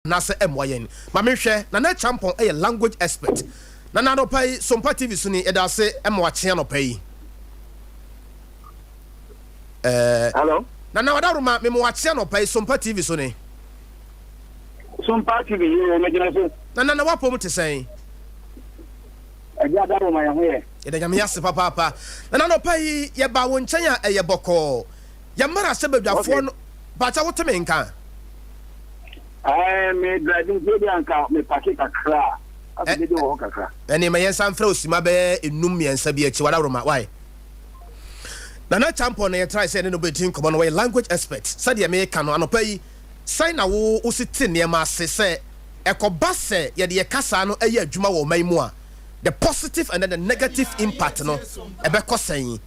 na se emoyen ma me hwe na na champon e language expert na no pai Sompa TV so ni e da se emwa kye no pai hello na wadaruma me mo kye no pai Sompa TV so ni Sompa TV yo me gina so na wapom te sen Adea Daruma ya hoye e da nyame yase papa na no pai ye ba wo nchen a ye boko ye mara se badwafo no ba cha wote me nka me driving video anka me pake kakra afide de wo kakra ene me yensan fra osima be enum yensa bi achi wadaruma why na champion na try say no betin come on way language expert said ye me ka no anopa yi sign na wo usiti ne ma se ekoba se ye de kasa no eye adwuma wo man mu a the positive and then the negative impact no ebe kosan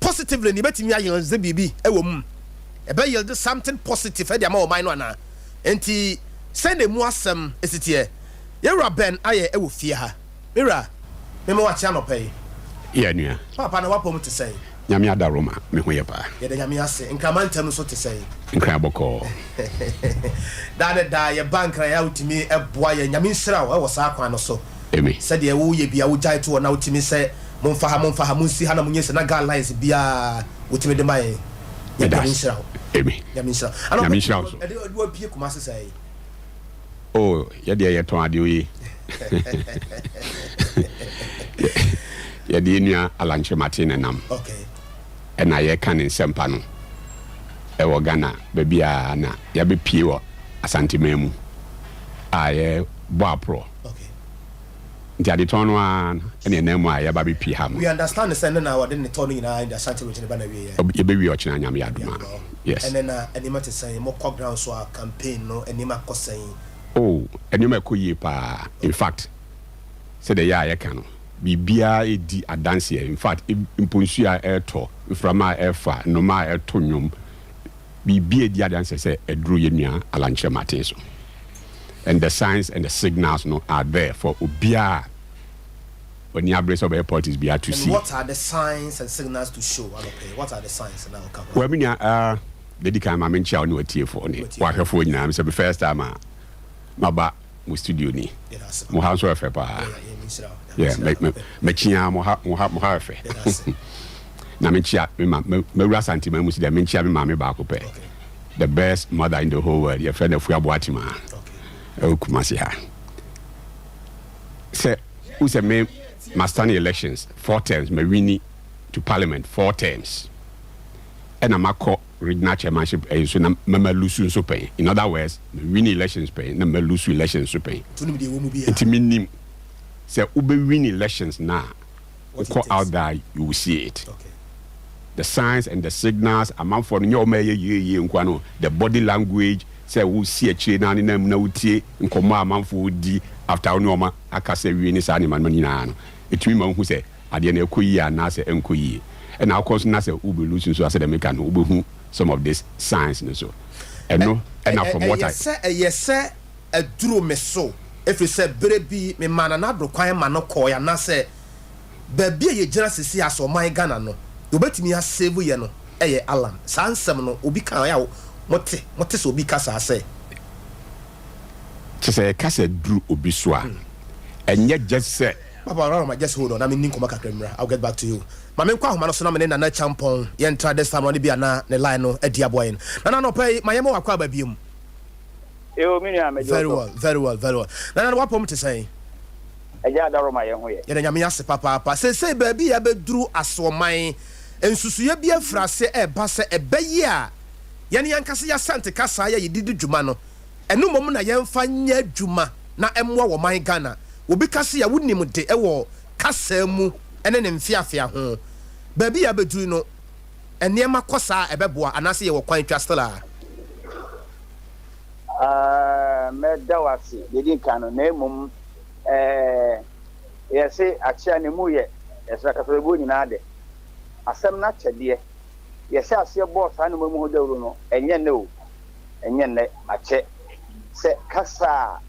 positively ni betimi ayen ze bibi e wo mu ebe yield something positive e de ma wo man no ana enti send emu asem esitie yera ben aye e wo fie ha mira me mo wacha no pay ye nua papa na wapom te say nyame adaroma me ho ye pa ye de nyame ase nkramantam so te say nkra boko da ye bank ra ya utimi eboa ye nyame nsira wo e wo sa akwan no so emi said ye wo ye bia wo jai to na utimi say momfa ha munsi ha na munye se na guidelines bia utimi de mai ye nyame nsira emi nyame nsira nyame nsira so e de wo bie kuma se say oh ye de ye ton ade oyi ye de nua alanche Martin nam okay e na ye kan Sompa no e wo Ghana ba bia na ya be pie wo Asante Memu aye bo apro okay ntia ton no an ene na mu aye ba be pie ha we understand the send na we didn't turn in the Asante region ba na we ye be wi o china nyame aduma yes and then anima te say mo cop ground so a campaign no anima kosan oh anima koyi pa in fact say the ya kan no bibia edi adanse in fact imponsu a eto frama efa no ma eto nyum bibia edi adanse say edru yenua alanche Martin so and the signs and the signals no are there for obia when you address of airport is to see what are the signs and signals to show okay what are the signs now come well me the kind ma mencha on watie for ni wa hwefo nyina me say the first time maba mu studio ni mo ha so efe pa yeah me chia mo ha efe na me chia me wura Asante Memu si de me chia me ma me ba ko pe the best mother in the whole world your friend of Abuatima okay kumasi ha say who say me master elections 4 terms me win to parliament 4 terms and I'm a regional chairmanship so na me lose so pay in other words me win elections pay na me lose elections so pay it mean say ube win elections now go out there you will see it okay the signs and the signals amount for your ye nkwano the body language say we see a chain na na utie nkomo amount for di after no ma akase wi ni sa ni man nyina no etumi ma hu say ade na ekoyi ana say enkoyi and of course na say ube lose so say the make no ube hu some of these signs and so and no and from what I say yes a duro me so if you say brebi me man na do kwan ma no koya na say ba bia ye gina sisi aso man Ghana no obetimi ya save ye no eye alarm sansem no obi kan ya mote so obi kasa say kasa dru obi so a enye just say papa Rama just hold on I mean ninkoma kakramra I'll get back to you ma me kwa homa no so na me na champon ye ntra this time no bia na ne line no Adea boy na no pay ma yemo wakwa ba biom e me nua me very well na wapom te say Adea Daruma ye ho ye ye nyame ase papa say ba bia be duru asoman ensusuye bia frase e ba se ebeyi a ye ne yankase ya Asante kasa ya yididi dwuma no enu mom na ye mfa nya dwuma na emwa wo man Ghana obi kase ya wonim de ewo kasa mu ene ne mfiafia ho ba bia beduru no enema kosa ebeboa anase ye wo kwan twa stela me dawasi yedin kanu na emum yesi achia ne mu ye yesa kasebo nyina de asem na chede yesi asie boss anu mu ho dawru no enye ne ache se kasa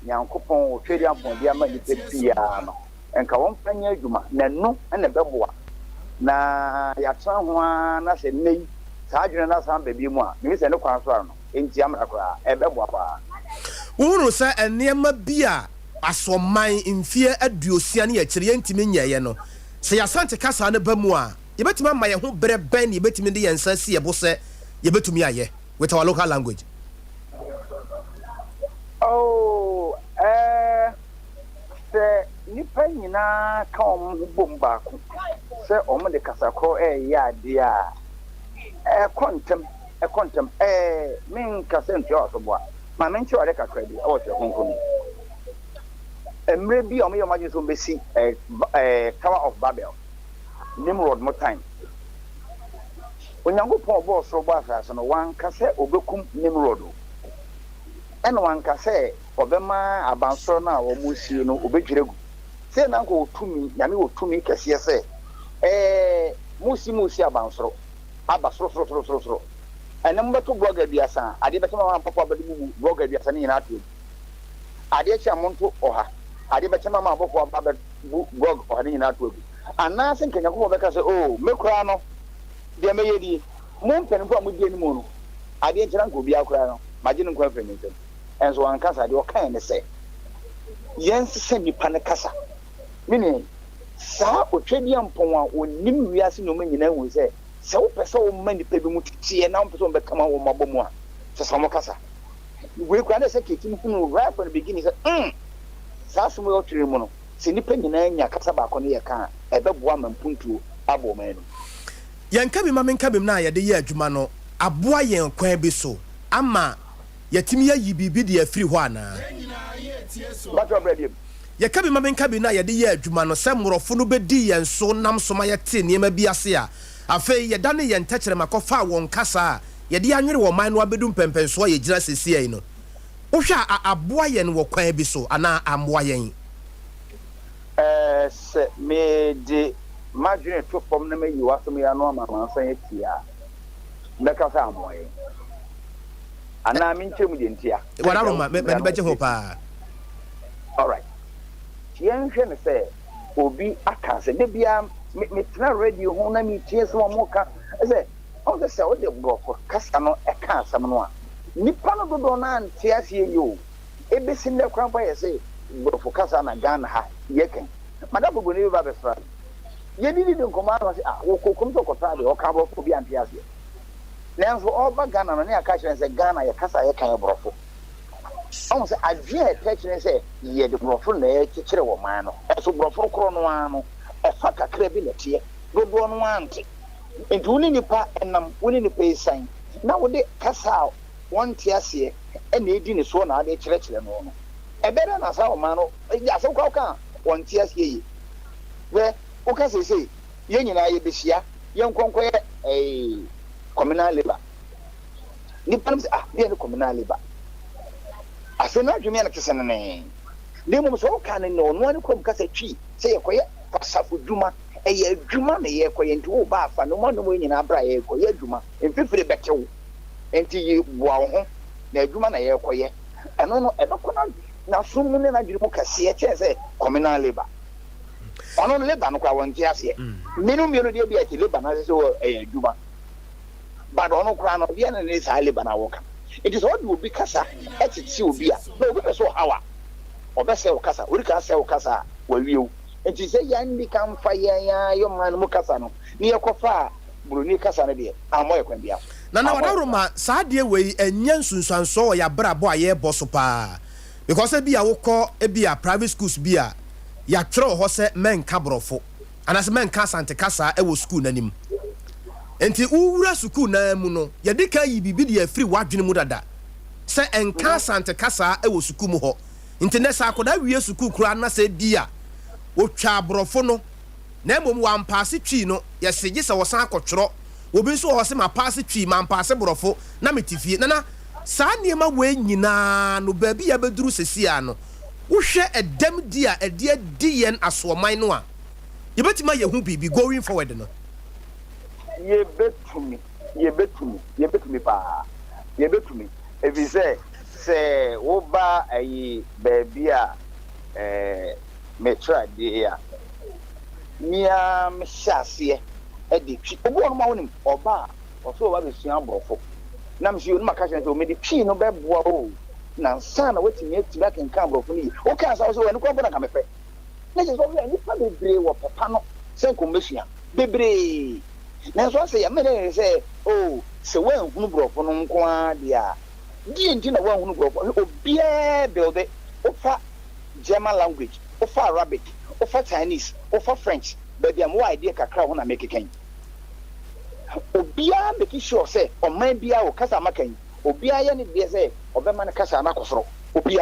nyankopon o twedi apon bia ma ni pepia no enka won panya adwuma na no na beboa na ya twa ho na se nei saa adwene na san ba bi mu a mi se ne kwan so no enti amra kra ebeboa ba Unu say enema bia asoman mfie aduosia ne yakire yentimi nyaye no. Se yasante kasa ne bamu a yebetuma ma ye ho bere ban yebetimi de yensa si yebo se yebetumi aye with our local language. Oh, se nipa nyina ka bom baako se omo de kasa ko ya de a kontem min kasa nti osoboa ma men chi ore kakra bi o se honkomi emre bi omo yomaje so mbesi Tower of Babel Nimrod mo time onyankopon bo so bo afase no wan kasa obekum Nimrod eno wan kasa obema abansoro na wo musie no obedwiregu se na nko otumi nyame otumi kese se musi abansoro abasoro enem beto blogger biasa ade betema wan papa bedu blogger biasa ni na atu ade cha monto oha ade betema ma boko aba blog oha ni na atu ana se nkenya ko beka se oh mekura no de meyedi mo mpenfo amudi ani mo no ade nkyira nko bia kura no magye nko afenyem enso wan kasa de o kan ne se yense nipa ne kasa mini sa otwedi ampon a onim wiase no manyina hu se se wo pese wo mani pe bi mu titie na wo pese wo bekama wo mabomu a se samo kasa we kwa na se kiti mu right from the beginning say sa sumo yo twere mu no se nipa nyina nya kasa ba ko ne ye kan ebeboa mampuntu abo man no yanka bi ma menka bi na ye de ye adwuma no aboa yen kwan bi so ama yatimi ayi bibi de afiri ho ana ye ka bi ma menka bi na ye de ye adwuma no se morofo no bedi yen so nam so ma ye te niema bi ase a afei ye dane ye ntachere makofa won kasa ye de anwere wo man no abedu mpempenso ye gira sesi ai no wo hwa aboa yen wo kwan bi so ana amoa yen se me de madwene to fom na me yiwa so me ya no ama san etia ndaka sa amoa yen ana min chemu de ntia wala roma me beje ho pa all right yen hwe ne se obi aka se de bia me tena radio ho na mi tie so mo ka se o se o de brofo kasa no e ka asam no a nipa no do na ntia asie yo ebesi ne kwan pa ye se brofo kasa na Ghana ha ye ken madam go ne ba be fra ye di nkoma no se wo kokom to kota de o ka brofo bi antia asie nanso oba Ghana no ne aka kire se Ghana ye kasa ye kan brofo on se adwe tekire se ye de brofo na ye kire wo man no so brofo kro no ano e fa kakra bi netie dodo no ante enti woni nipa enam woni nipa isan na wo de kasa won tie ase e na edi ne so na ade kire no no e bere na sa wo man no ya so kwa ka won tie ase yi we o ka se ye nyina ye behia ye nkonko ye communal labor nipa no be communal labor asena dwumi na kese ne demo so ka ne no no ne kom kasa twi se ye koye pasafu dwuma eye dwuma na ye koye nti wo ba afa no mo no nyina bra ye koye dwuma emfifire betewo enti ye boa ho na dwuma na ye koye eno no ebeko na sumu ne na dwuma kase ye che se communal labor ono labor no kwa wonti ase minu de bi ati labor na se wo dwuma ba do no kwa no bia na ne sa labor na wo ka it is all will be kasa etiti obi a no obi so hawa obese o kasa ori ka se o kasa wa wiu enti se ya ndi kan fa ya yo man mu kasa no ni ekofa buroni kasa na de amoy kwan bia na wadaroma saa de we enya nsunsuanso ya brabo aye boso pa because bia wokọ bia private schools bia ya twere ho se men ka brofo anase men ka sante kasa e wo school nanim enti uwura school na mu no ye de ka yi bibi de afiri wadwene mu dada se enka sante kasa e wo school mu ho enti ne sa akoda wie school kura na se bia wo twa brofo no na mom wan pass twi no ye seje se wo san akotworo obi nso ho se ma pass twi man pass brofo na metifie na saa niema we nyina no ba bia beduru sesia no wo hwe edem dia ede yen asoman no a ye betima ye hu bibi going forward no ye betumi pa ye betumi ebi se wo ba ayi ba bia metra de ya mia mhyase e de twi obo no ma wonim oba o so ba be sua brofo na msi onu maka kyen so me de twi no be boa o na sana wetimi atira kenkan brofo ni o kan sa so we ko na ka mefe na je so we ni pa bebre wo papa no se komesua bebre na so say ya me say oh se we hunu brofo no nko a dia di enti na we hunu brofo obi e build ofa German language ofa Arabic ofa Chinese ofa French but am idea kakra ho na make ken obi a make sure say o man bia o kasa makan obi a ye ne de say obema ne kasa na kosoro obi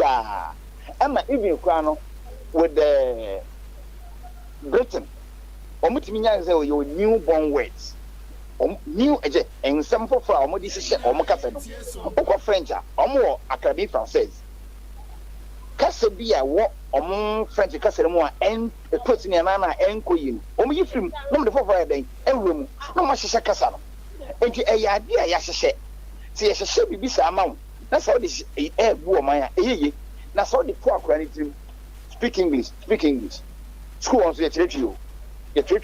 a ama even kwa no with the Britain omutimi nya say your newborn words new eje en sample for omodi sise omukasa no okọ French a omo Académie Française kasa bi a wo omo French kasa mu a en equation na na enko yi omo yi film no de for den enwemu no ma hyehyɛ kasa no enti eyade a ya hyehyɛ ti ya hyehyɛ bibi sa amawo na so de bu o man a eyeye na so de po akora ni tim speak English school on so ya church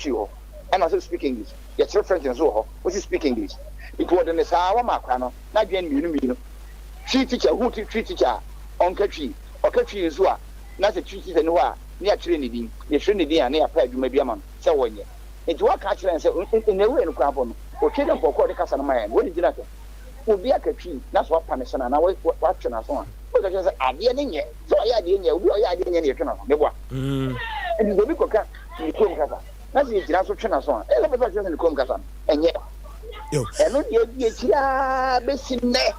o and also speak English ya church French so ho we speak English because the sa wa makwa no na dwen mienu tree teacher who tree teacher on katwi okatwi so a na se tree teacher no ho a ne ya kire ne din ya hwere ne din a na ya pa adwuma bi ama no se wonye enti wa ka kire se ne we no kwa no o kire mpoko de kasa no ma ya wo di gina ke obi akatwi na so pa ne so na wa twe na so a o ka se ade ne nye so ya ade nye obi o ya ade nye ne twe na so ne bo enti obi koka ni kom kasa na se jira so twe na so a e le be twe ni kom kasa enye yo eno die kira be sinne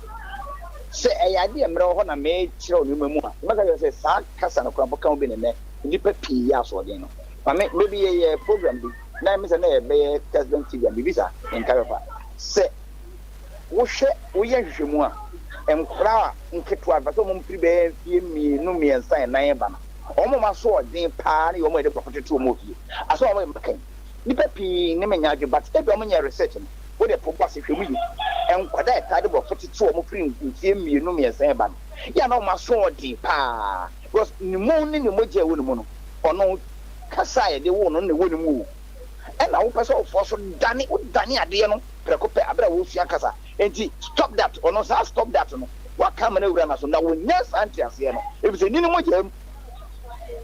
se eyade emre ho na me kire onu mamu a maka yo se sa kasa na kwa boka obi ne ne ndipa pii ya so de no ma me maybe ye program bi na me se na e be president TV bi bisa en karefa se wo hwe wo ye hwehwemu a enkra nketwa ba so mo mpiri be fie mi no mi ensa nan ba na omo ma so odin pa na omo de property mo fie aso omo makan nipa pii ne menya adwe but e be omo nya research no wo de po kwase hwemu yi enkwada e ta de property omo free fie mi no mi ensa ba ya na omo so odin pa because ni mo ni mo je wo ni mo no ono kasa ye de wo no ne wo ni mo and na wo pese o fo so dani ade no prekope abra wo fia kasa enti stop that or no stop that no what come na ura na so na wo nyes anti ase no e bi se ni mo jam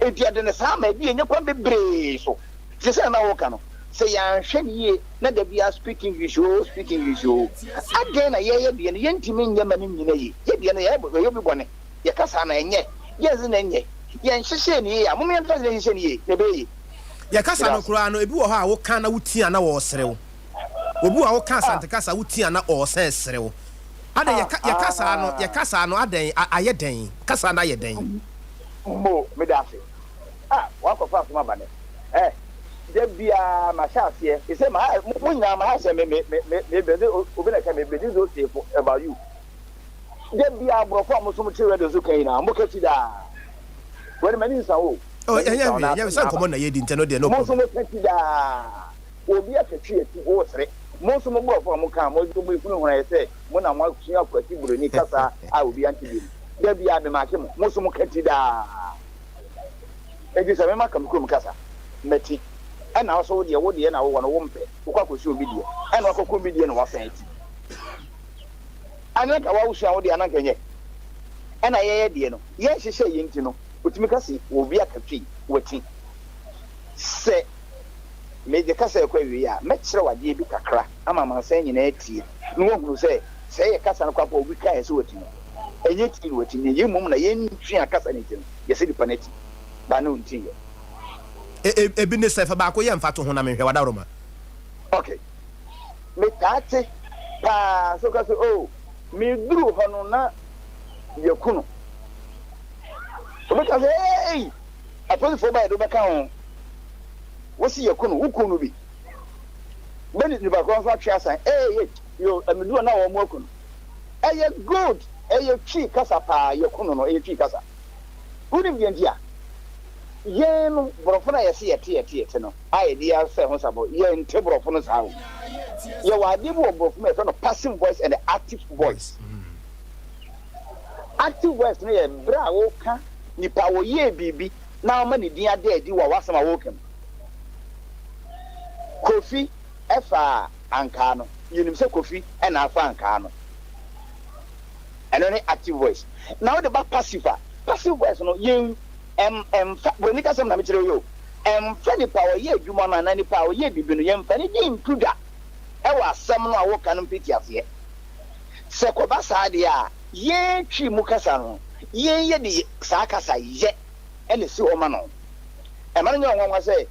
enti ade ne sa ma bi enye kwa bebre so se se na wo ka no se ya hwe ye na da bia speak English again na ye de ne yentimi nyama ni nyina ye de ne ye bi bone ye kasa na enye ye zi na enye ye nhyehyɛ ni ye a mo me nfa ze nhyehyɛ ni ye ne be ye ya kasa no kura no ebi wo ha wo kan na wutia na wo serew obi wa wo kan sante kasa wutia na o se serew ade ya kasa no aden aye den kasa na aye den mo me da se wa ko fa kuma bane de bia ma sha se e se ma mo nya ma ha se me be obi na ka me be do say about you de bia bro fa mo so mo tire do so kan na mo ka ti da wani mani sa wo oh yeah san komo na ye di nteno de no mo so mo ka ti da obi akatwi ati wo sere mo so mo bro fa mo kan mo do mo ifunu ho na se mo na mo akua akwati buro ni kasa a obi anti bi de bia me ma ke mo so mo ka ti da e se me ma kam ko kasa meti ana so wo de na wo no wo mpe wo kwa ko si obi de ana ko ko bi de na wa san ati ana ka wa usu wo de ana kenye ana ye de no ye hyehyɛ ye nti no otimi kasi obi akatwi wati se me de kasa ekwa wi a me kyerɛ wade bi kakra ama man san nyina atie no wo hunu se ye kasa no kwa pa obi kai se wati no enye ti wati ne ye mum na ye ntwi akasa ne ti no ye se di paneti ba no nti ye ebi ne sefa ba ko ye mfa to ho na me hwe wada roma okay me tate pa so ka so oh me duru ho no na ye kunu obi ka say hey apolice for by do be kan wo si ye kunu wo kunu bi beni ni ba ko fa twa san hey yo amedu na wo mo kunu eye good eye twi kasa pa ye kunu no eye twi kasa uni bi ndia ye no borofo na ye se ye te no aye dia se ho sabo ye nte borofo no sa ho ye wa de borofo me no passive voice and the active voice active voice no ye bra wo ka nipa wo ye bibi na ma ni din ade adi wa wasama wo kem kofi efa anka no yenim se kofi e na afa anka no and only active voice. Now the back passive voice no you when you can say na me tell you funny power ye adwuma na nani power ye bibi no ye mfani ye include e wa asem no a wo kan mpiti afi se ko ba sa de a ye twi mu kasa no ye de sa kasa ye ene si o ma no e ma no nwa say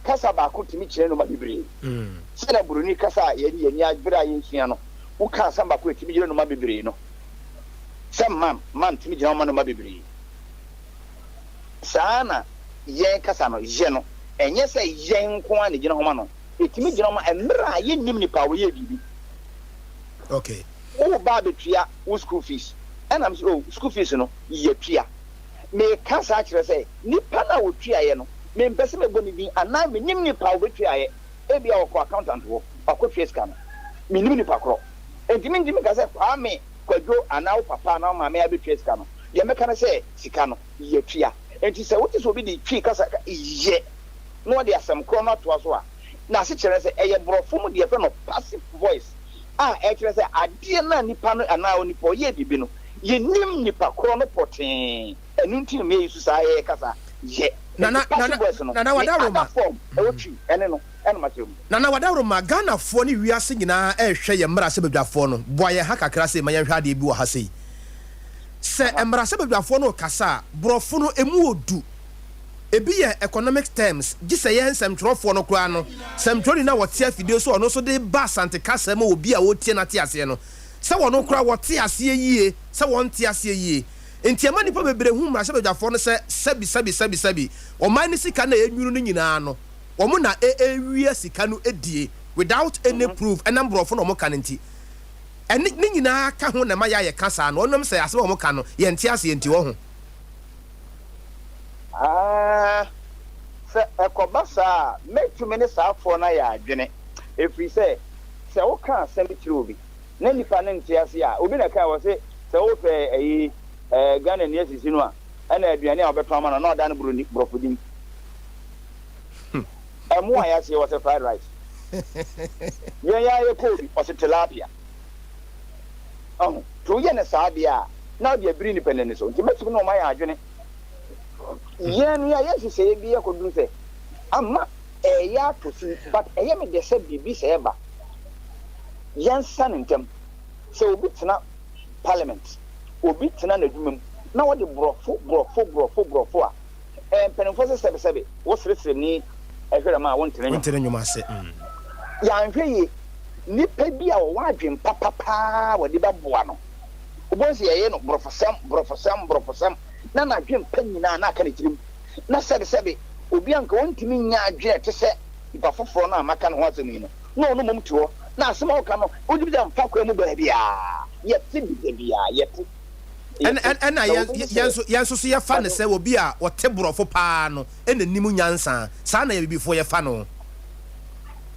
kasa ba ko timi kire no ma bibire se na buruni kasa ye ni agbira ye nsua no wo ka asem ba ko timi kire no ma bibire no se man timi kire no ma no ma bibire sana yen kasa no je no enye se yen ko an gina homa no etimi gina homa emra ye nim nipa wo ye bibi okay o ba betua wo school fees and am so school fees no ye tua me kasa kire se nipa na wo tua ye no me mpese me boni din ana me nim nipa wo betua ye e bia wo ko accountant wo akọ fees kan me nim nipa kro entimi ndimi kasa kwa me kwadwo ana wo papa na ma me abetua sika no ye me kana se sika no ye tua enti se wote so bi di twi kasa ye no de asem kro no to so a na se kire se eye brofo mu de fe no passive voice e kire se ade na nipa no ana onipa ye bibi no ye nim nipa kro no poten enu nti me yisu sa ye kasa ye nana wadaroma e wotwi ene no ene ma tem nana wadaroma Ghana fo ni wiase nyina hwe ye mmara se badwafo no boa ye ha kakra se ma ye hwa de bi wo ha sei se mmara se badwafo no kasa brofo no emu odu ebi ye economic terms gise ye nsɛmtwerɛfoɔ no kura no sɛmtwerɛni na wɔte afidie so ɔno so de ba sante kasa ma obi a wɔtie na te ase no sɛ wɔno kura wɔte ase yie sɛ wɔnte ase yie enti ama nipa bebre hu mmara sɛ badwafoɔ no sɛ sabi ɔman ne sika na enwuru no nyinaa no wɔn na ewie sika no edie without any proof ɛnam brɔfo no wɔn ka nti ɛne ne nyinaa ka ho na ma yɛ kasa no ɔnom sɛ asɛm wɔn ka no yɛnte ase yɛnti wɔ ho se ekobasa metumi ne saafo na ya adwene efiri se wo ka asem tiri obi na nipa ne ntiase a obi na ka wo se wo fe Ghana ne asisi no a ana aduane a obeto ama na oda ne brofodin emu a ya se wo se fried rice ye ko o se tilapia to ye ne saabia na dia biri ni penene so nti metumi no ma ya adwene yen ya yesu se bi akodu se ama ya to si but me de se bibi se eba yen san ntem se obi tena parliament obi tena na dumam na wo de brofo a penenfo se sebe wo sresre ni ehwere ma wo ntena nyuma se ya nhwe nipa bi a wo adwen papa wo de baboa no obonse ye no brofosam na na dwen panyina na aka ne tirim na sebe obi anka wontimi nya adwe te se ipa foforo na amaka no ho asemi no na ono mom tuo na asema oka no odi bi da mfa kwa mu ba bia yeti bia yeti na yenso so ye fa ne se obi a wote brofo paa no enanim nyansa saa na ye bibifo ye fa no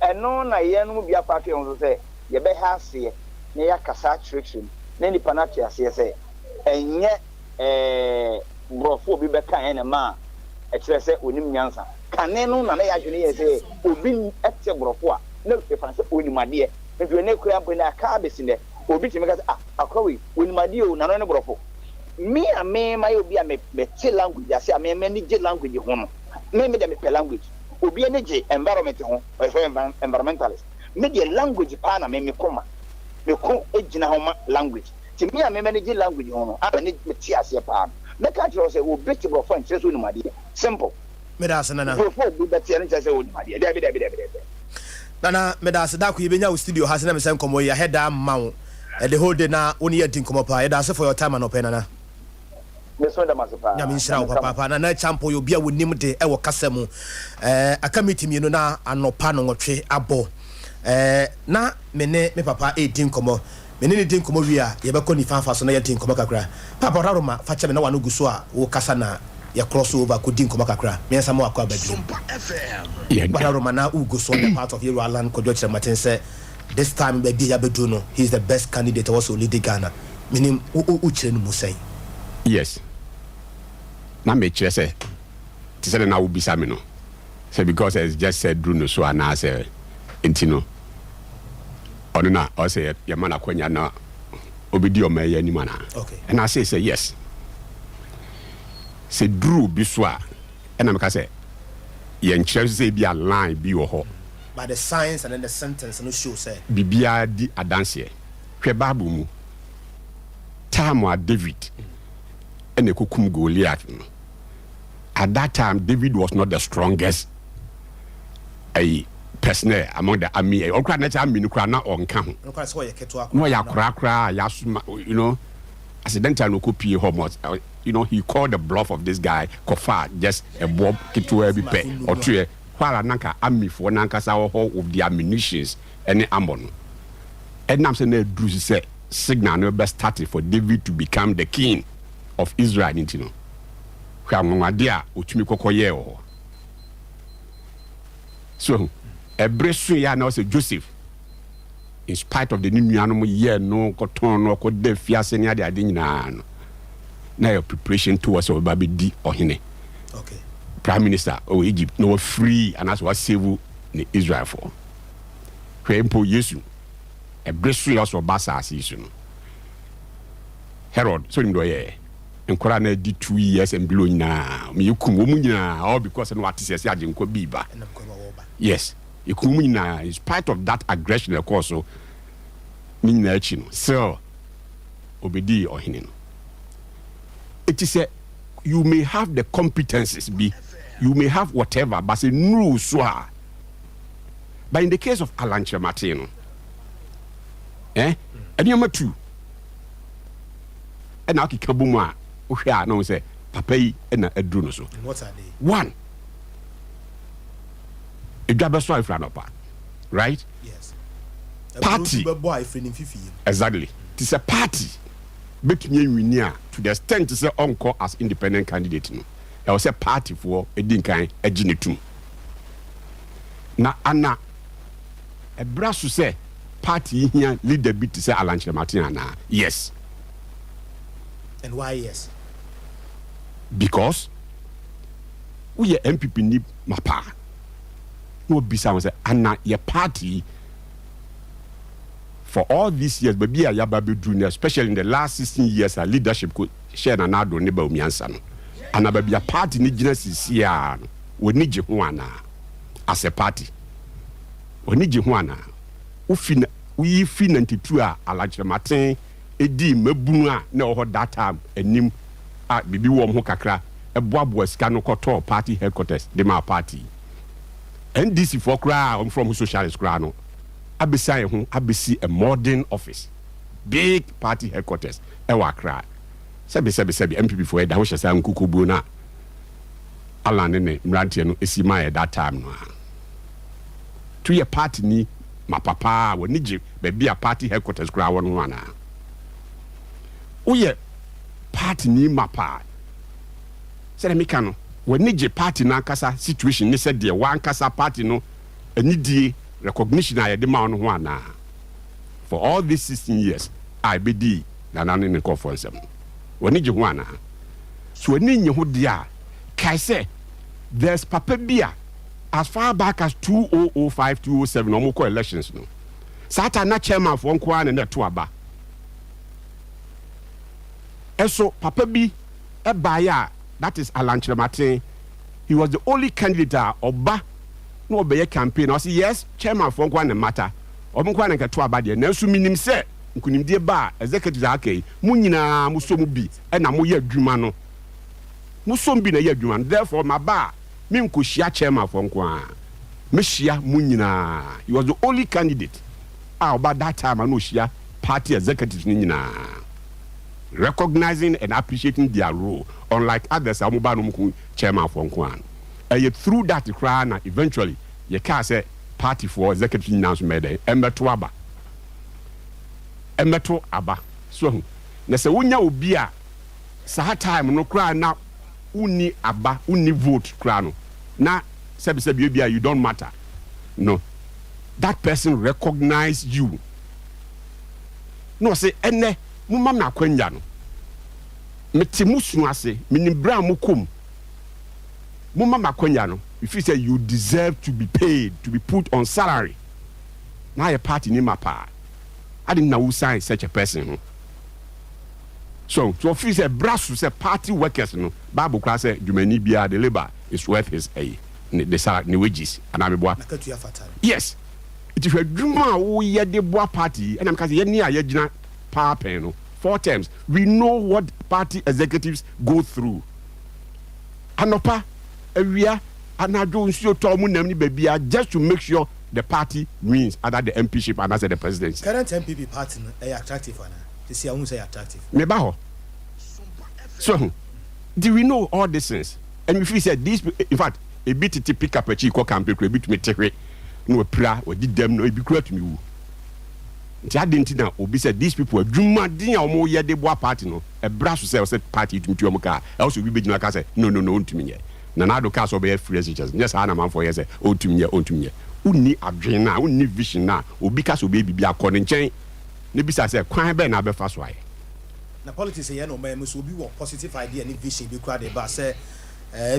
eno na ye no bia fa fe on so se ye be ha ase na ya kasa trickshim na nipa na te ase se enye brofo bi be kan ene ma e kire se onim nyansa kane no na ya hwene ye se obi ete brofo a na e fa se onimade e nti ne kura bo na ka besinde obi timi ka se akwawe onimade o na no ne brofo me ma ye obi a me te language ase a me ni je language ho no me de me pe language obi ene je environment ho o so environmentalist me de language pa na me koma me ko ejina ho ma language ti me manage language ho no a ne ti ase pa me ka tro say wo beti bro fan tire so ni made simple me da sanana bro bi beti ene tire so ni made de nana me da se da ko yebenya wo studio ha se na me sen komo ya heada mawo the whole day na woni ya din komo pa ya da se for your time and open nana me so da masepa ya me nsira wo papa na champo yo bia wonim de e wo kasa mu akamiti mi no na anopa no nwotwe abo na me papa din komo menene din komo wi a ye beko ni fanfa so na ye din komo kakra papa raroma fa che me na wano guso a wo kasa na ya cross over ko din komo kakra me nsa mo akwa badu Sompa FM raroma na uguso on the part of your land ko Dr. Martin say this time be ya bedu no he is the best candidate also lead Ghana meaning u chire no musai yes na me chire say ti say na wo bisa me no say because it's just said Bruno so na say entino ono na o say ya mana kwanya na obedi o meye ni mana. Okay. And I say yes. Say Drew biswa. And I'm say yen say be a line be o ho. By the science and then the sentence no show say. Bibia di adanse. Hwe Bible mu. Time David and kukum Goliath. At that time, David was not the strongest person among the army. Or cry not army, no cry not on count. No, ya cry, you know. Accidental no copy homos. You know, he called the bluff of this guy, Kofa, just a bob to every pay or two. While Nanka army for Nanka saw of the ammunitions and the ammo. And I'm saying, Drew said, signal no best started for David to become the king of Israel, you know. Adea Akye Abia. So, a bresu ya na say Joseph, in spite of the new animal year, no cotton, no could de fiase ni ade nyina. Na your preparation towards our baby di ohine. Okay. Prime Minister of Egypt no free and as was save in Israel for. Kwempo Yesu. A bresu ya so basa asisu no. Herod so nim do ye. Nkora na di 2 years and below na me yikum wo munyina all because no what say agenko biba. Yes, yikum munyina in spite of that aggression of course so minna achi no. So obedi ohene no. It is a you may have the competencies be you may have whatever but say no so. But in the case of Alan Chematino and number 2 and now kikabuma no say papa yi na adru no so. What are they? 1 Ejabeso ifranopa, right? Yes. Party. Exactly. It is a party. Between winia to the extent to say encore as independent candidate no. There was a party for edinkan eginetum. Na ana e brasu say party here leader bit to say Alan Martin na. Yes. And why yes? Because we are MPP ni mapa. No bisa say ana your party for all these years but be a yababe junior especially in the last 16 years our leadership could share na do ne ba umiansa no. Ana ba bia party ni gina sisia no. We ni je ho ana as a party. We ni je ho ana. We fi 92 a Alhaji Martin edi mabunu a na ho that time enim a bibi wo ho kakra eboabo sika no koto party headquarters de my party NDC for kra from socialist kra no abesi ho abesi a modern office big party headquarters e wa kra sebi MPP for e da ho hyesa nkukubu na Alan ne mrantie no esi my that time no to your party ni mapapa woni je be a party headquarters kra won ho ana Uye party ni mapa. Say me kano. We nije party na kasa situation ni said there one kasa party no enidie recognition I de ma no ho ana. For all these 16 years I be di na ne conference. We nije ho ana. So we nye ho dia kai say there's papa bia as far back as 2005 2007 no more elections no. Sata na chairman for nko ana na to aba. So papa bi ebaya that is Alan Martin. He was the only candidate oba no obeye campaign. I say yes chairman for nko na matter. Omo na keto aba de na so minim se nkunimdie ba executive akay mu nyina mu so mu bi e na mo ye adwuma no. Mu so bi na ye adwuma. Therefore my ba me nkohia chairman for nko a. Me hia mu nyina. He was the only candidate. About that time I no hia party executives ni nyina. Recognizing and appreciating their role, unlike others, chairman for Nkwan. And through that crown, eventually, you can say party for executive announcement, Embeto Aba. So, Nessa Unya Ubia, Saha time, no crown now, uni Aba, uni vote crown. Now, Sebia, you don't matter. No, that person recognize you. No, say, ene. Mumma na kwenya no metimusu ase minibra mukum mumma makwenya no if you say you deserve to be paid to be put on salary na your party ni mapa I didn't know sign such a person So feel say brass say party workers no Bible class say Jumani bia the labor is worth his the salary the wages and ameboa. Yes. It is a Juma who ye de boa party and I'm kasi ye ni a ye gina power pen no 4 terms. We know what party executives go through. Anopa ewia anadwo nsuo to mu nam ni bebia just to make sure the party wins either the MPship and as the presidency. Current MPP party no attractive ana. This year who say attractive. Meba ho. So do we know all these things? And if we said these, in fact, a bit to pick up a chico campaign, a bit to me take no pra or did them no be correct me. I didn't know. Obi said these people are Juma din or more yet they boa party no. A brass will say party to Muka. Also we be no say no to me. Nanado cast be free teachers. Just Hannah man for years to me. Uni adrena, uni vision na. Obi cast will be according chain. Nebisa say kwan be na be fa so aye. Na politics here no man must be one positive idea and vision be quite about say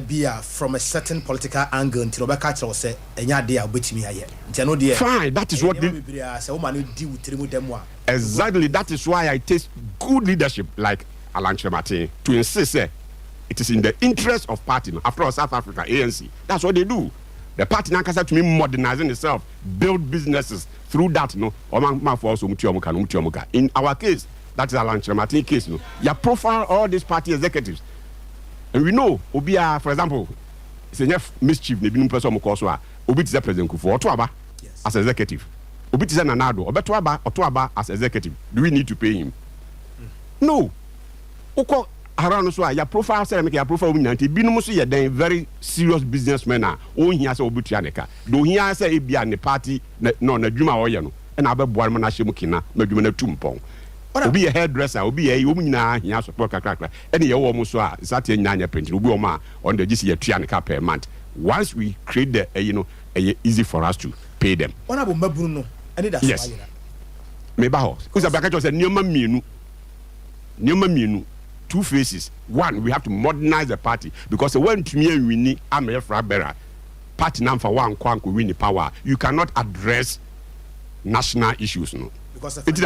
be from a certain political angle until oba catch say enya dey obetimi aye. Nti no dey. Fine, that is what say o man deal with trimu dem a. Exactly, that is why I taste good leadership like Alan Martin to insist say it is in the interest of party. After all, South Africa ANC, that's what they do. The party now to me modernizing itself, build businesses through that. No, in our case, that is Alan Martin case. No, you profile all these party executives, and we know Obia, for example, it's a mischief. Maybe no person Mukoswa, Obi is the president Kufu Otuaba as executive. Obi is an Anado, Otuaba as executive. Do we need to pay him? No. Oko around so your profile say make your profile unity binom so ye den very serious businessmen a o hia say obutua neka do hia say e bia ne party no na dwuma o ye no na abeboa mo na hye mu kina na dwuma na tumpon obi ye hairdresser obi ye o nyina hia support kakrakra e ye wo mo so a sate nyina anya paint obi o ma on the gisi ye tua neka per month once we create the easy for us to pay them honorable mabunu no ene da so ayira me ba ho because abaka say nyoma mienu two phases. One, we have to modernize the party because when to me we need bearer party number for one kwanku win the power. You cannot address national issues, no. Because it is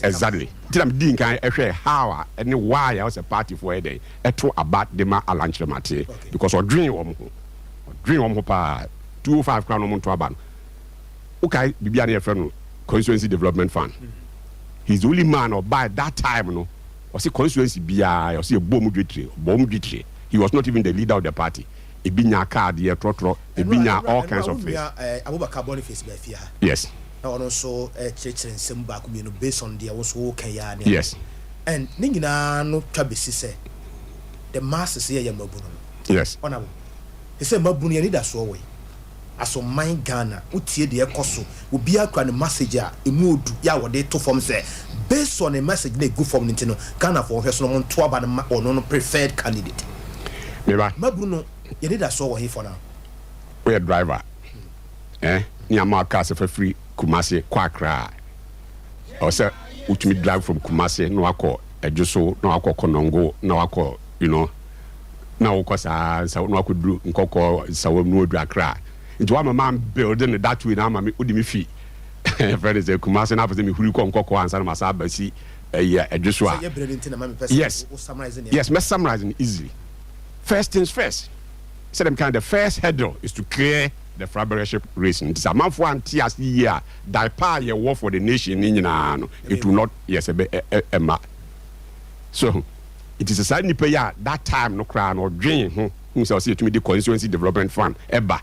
exactly. It is how and why I was a party for a day. Eto about the ma alanche mate because our dream pa 205 crown on to aban. Okay, Bibiani friend constituency development fund. He's the only man or by that time, no. Was a constituency BI or see a bomb ditri. He was not even the leader of the party. He been a card, he been all kinds of things. Abubakar Boniface Befia. Yes. And also church and Sompa based on the also Kayani. Yes. And Ningina no Trabisi say the masses here Mabun. Yes. Honorable. He said Mabuni need us away. As on my Ghana, utie the Ekoso, will be a kind of messenger, a mood, what they to form say, based on a message they go from Nintendo, Ghana for her son to about or non preferred candidate. Mabuno, you need a saw here for now. We are driver. Near Marcus for free, Kumasi, Quakra. Or sir, which me drive from Kumasi, no, I call a Juso, no, I call Konongo, no, I call, now, because I could do Nkoko, so no drag. Into one man building that way now, mammy, would me fee. Friend is a Kumasi, and after me, who come Coco and San Masaba, see a Joshua. Yes, yes, let's summarizing easily. First things first. Said them kind of first hurdle is to clear the Frabership racing. It's a month for one TS year, die power your war for the nation in it will not, yes, a so it is a sudden payer that time no crown or dream who shall see to me the constituency development fund ever.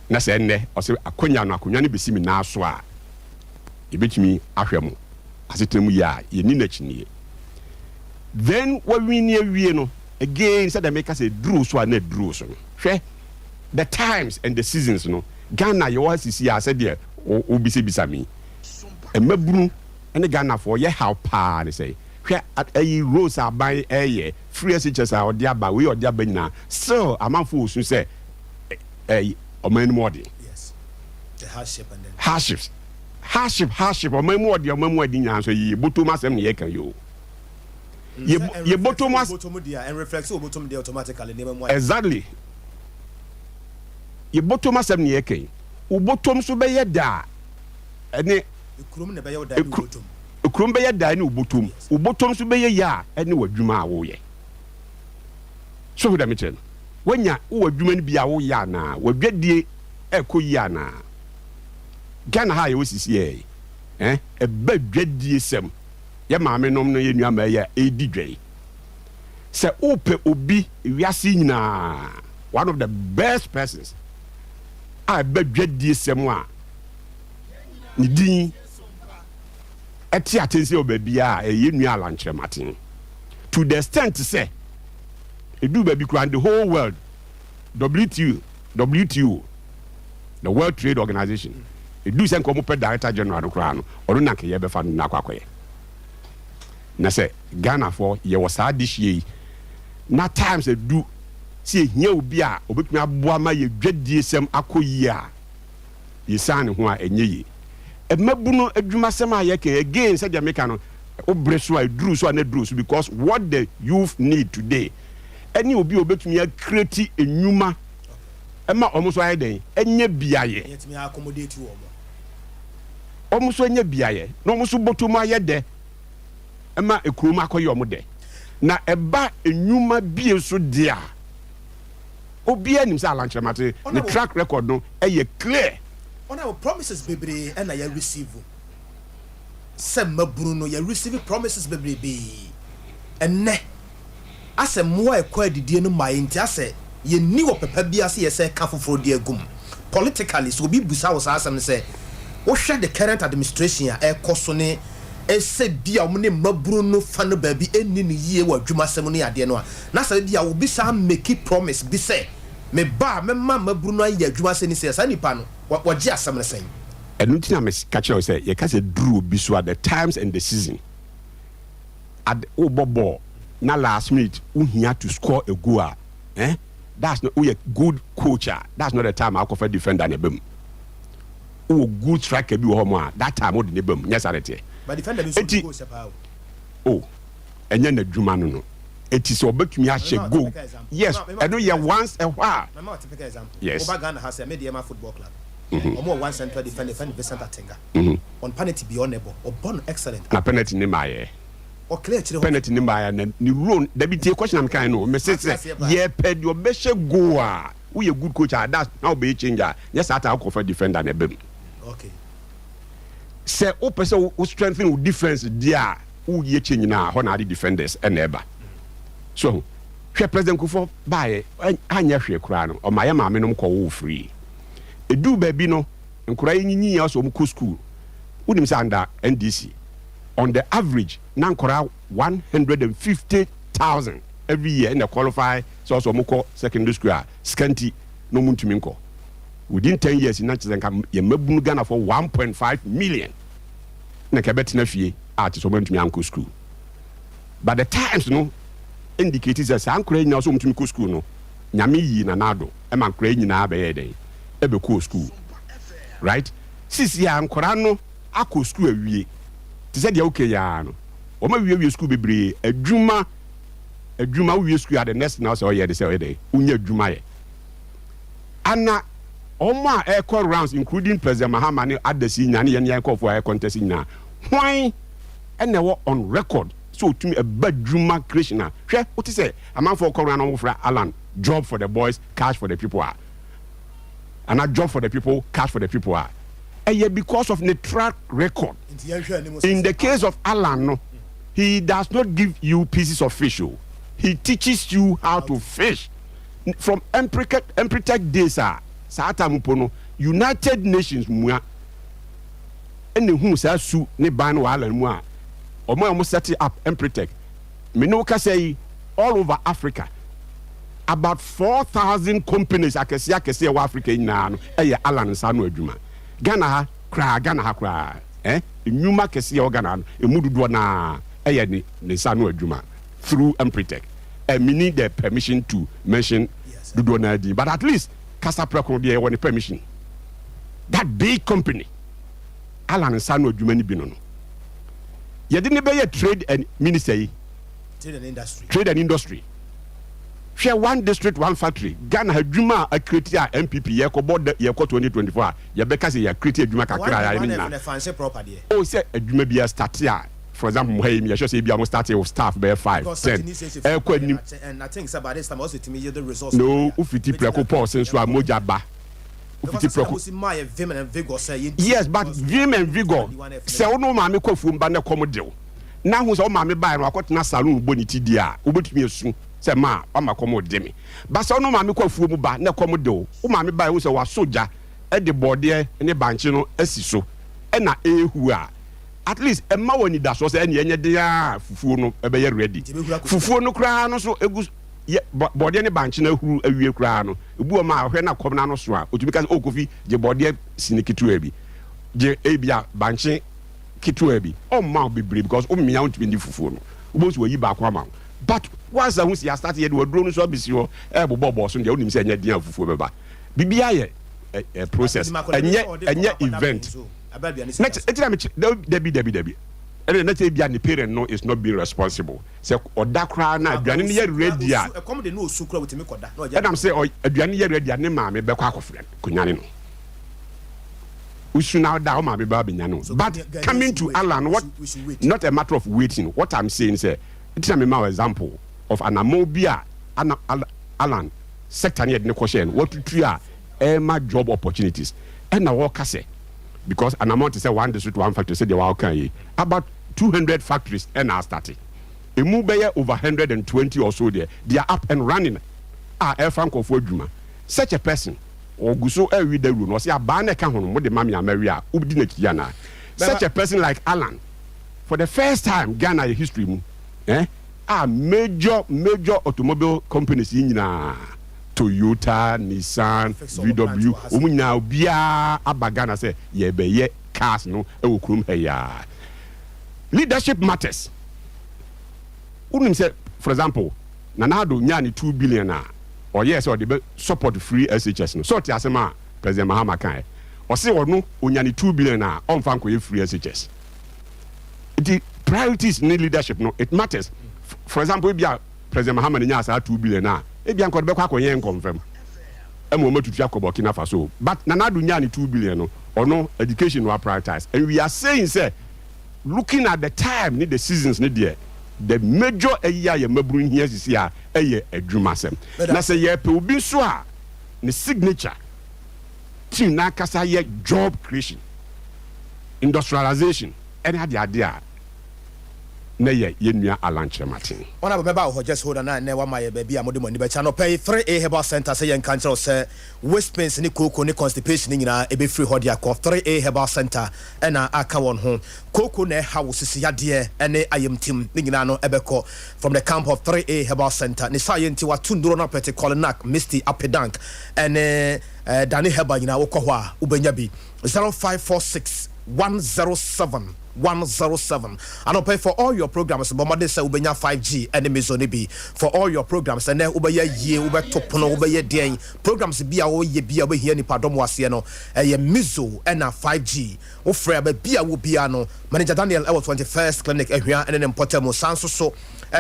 Na say ne o say akonya ni besi mi na so a e betimi ahwe mo asetemu ya ye ni na chini then when we near wie no again said the maker say drew so na drew so hwe the times and the seasons no Ghana ye was see I said there o bisa mi e maburu ene Ghana for ye how pa they say hwe at ayi rose aban eye free SHS a odi aba we odi aba nyina still amanfo so say yes, the hardship and then hardship or my more dear mamma so ye bottom as em ye can you ye bottom as and reflects over bottom the automatically exactly ye bottom as em ye can u bottom so be ye da ene ekrom be ye dan ni ubotom so be ye ya ene wadwuma a wo ye so da me chen wanya wadwuma ni bia wo ya na wadwadie ekoyi na Ghana ha ye wosisi ye eba dwadie sem ye maame nom no ye nuama ye edi dwai se upe obi wiase nyina one of the best persons a eba dwadie sem a ni din eti atense obabia ye nua lanchematen to the extent say edu baby kran the whole world WTO the World Trade Organization edu sen ko mo pe director general no kran no oro na ke ye be fa na kwakoye na say Ghana for ye was this year na times edu see hia obi a obetumi aboa ma ye dwadie sem akoyi a ye san ho a enye yi mabuno adwuma sem a ye ke again said Jamaica no obreso a duru so na duru so because what the youth need today any obi obetumi a create enwuma ema omuso aye den enye biaye yetimi accommodate wo omuso enye biaye no omuso botomu aye de ema ekurum akoye omude na eba enwuma bie so dia obi anim sa lanchemate the track record no eye clear on our promises bebre and I receive some Bruno you receive promises bebre be and ne as a more quite no my inti ye knew what papa bia say say kafo for dear gum politically so be busa was asem say what share the current administration e kosone e say bia o ne Bruno fan baby eni ni ye wa dwuma sem no ade no na say bia wo bi sa make promise bi say me ba me ma Bruno aye adwuma se ni say sa nipa no wagye asem ne say enunti na me catch you say ye ka say duru bi so at the times and the season at obobo na last minute uhia to score a goal that's not a good coach that's not the time I offer defender ne bem good striker bi wo mo that time wo de ne bem yes arete but defender bi so go sepa enya na dwuma no eti so obetumi a she goal yes I know you once a while na ma typical example yes Ghana has a Mediama football club omo one central defender Vincent Atenga on penalty be honorable or born excellent na penalty ne maye o clear chire penalty ne maye na ni rule da bi tie question am kan no me say ye ped your be she goal a we a good coach that now be changer yes ata I offer defender ne bem okay say o person o strengthen o defense dia o ye change na ho na the defenders and ever so hwe president Kufo bae anya hwe kura no o maye maame no ko wo free edu ba bi no nkura nyinyi ya so mo ko school unim say under NDC on the average na nkura 150,000 every year in the qualify so mo ko secondary school scanty no muntumi nko within 10 years in Nanchzenka ye mabunu Ghana for 1.5 million na kebetina fie at so muntumi anko school but the times no indicators as ankura nyina so muntumi ko school no nyame yi na nado e man kura nyina be ye den e be ko school right sisi ya ankura no akọ school awie ti se dia okay ya no o ma wie school bebre adwuma wie school at the next now so ye dey say dey unya adwuma ye ana Oma air rounds including President Mahama ne adasi nya ne ye call for air contest nya hwan ene wo on record so to me a badwuma creation a hwe what say amount for corona no for Alan job for the boys cash for the people and a job for the people cash for the people because of the track record in the case of Alan no he does not give you pieces of fish he teaches you how to fish from empirical days Sata mupono United Nations mua ene hu sa su ne ban wala mu a omo set up Empretech me no ka say all over Africa about 4,000 companies akese wa Africa ina no eye Alan sa no adwuma Ghana ha kra enwuma kese o Ghana no emududo na eye ne sa no adwuma through Empretech and we need the permission to mention dudo na di but at least Kasa Preko dey want permission. That big company, Alan Sano Jumani Binono. You didn't be trade and ministry. Trade and industry. Share one district, one factory. Ghana had Juma a criteria MPP, Yako board Yako 2024. Yabeka say you created Juma Kakra. Fancy property. Oh, say a Juma be a statia. for example, hey, me just say be almost starting with staff by 5, 10. And I think about this time also to me the results. No, ufiti preko Paul since we are moja ba. Ufiti preko. Yes, but vim and vigor. Say no mama kofu mba na komodew. Na hu say mama ba no akotena salon boniti dia. Ubetumi esu. Say ma mama komode me. But say no mama kofu mu ba na komodew. O mama ba hu say wa soja e de bode ne banche no asiso. E na ehu a at least a ma woni da so say enye dia fufuo no ebe ye ready. Fufuo no kra no so egu body ne banche na huru awie kra no ebu ma ahwe na kom na no so a otumi ka o kofi je body sinikitu abi je ebia banche kitu abi o ma bebre because o mia ontumi ndi fufuo no obo so yi ba kwa ma but once I see start here the drone so bisi ho e bobo so ndia onim se enya dia fufuo beba bibia ye a process enye event next debi and let's say the parent no is not being responsible. Say oda kra na aduane ne ye ready a. E come de no osu kra wetimi koda. And I'm say aduane ye ready a ne maame be kwa akofre kunyane no. Usu na da o maame ba benya no. But coming to Alan, what not a matter of waiting. What I'm saying say it's a my example of an amobia Alan sector near the question what to try my job opportunities. And I work say because an amount to say one district one factory say they were okay about 200 factories and are starting. A move over 120 or so there. They are up and running. Air Franco for Juma. Such a person or Guso every day room or say a banner can with the Mammy Maria Ubdinetiana. Such a person like Alan, for the first time, Ghana history, major automobile companies in Toyota, Nissan, VW, Umunya, Bia, Abagana say, ye be ye cars no, Eukrum heya. Leadership matters. Unim say, for example, Nanado Nyani 2 billion or yes, or the support free SHS no. So Tiasema, President Mahama Kai. Or say or no, Unyani 2 billion on Fanko free SHS. The priorities in leadership no, it matters. For example, if you President Mahama Nyasa 2 billion ebian ko be kwa koyen confirm e mo matutu akobo kina faso but Nanado Nyani 2 billion no education we prioritize and we are saying say looking at the time need the seasons need there the major area ye mabru here is here eye adwumasem na say ye pe obi so a ne signature tin na kasa ye job creation industrialization any idea na ye nua alanche Martin ona beba ho just hold on na wa maye baby amode money be cha no pay 3A Herbal Center say yen kan chero say waist pains ni koko ni constipation ni nyina e be free ho dia ko 3A Herbal Center na aka won ho koko na ha wo sisi yade ene ayemtim ni nyina no ebeko from the camp of 3A Herbal Center ni science wa tunduro na pete colinac misty apedank ene Dani Heba nyina wo ko ho a ubenya bi 0546 107 107 and pay for all your programs but mother say ubenya 5G and mezone bi for all your programs and then ubeya ye ubetop no ubeye den programs bia wo ye bia we here ni padom wase no ye mizo and 5G wo frɛ ba bia wo bia no manager Daniel ewo 21st clinic ehua and then portamo sanso so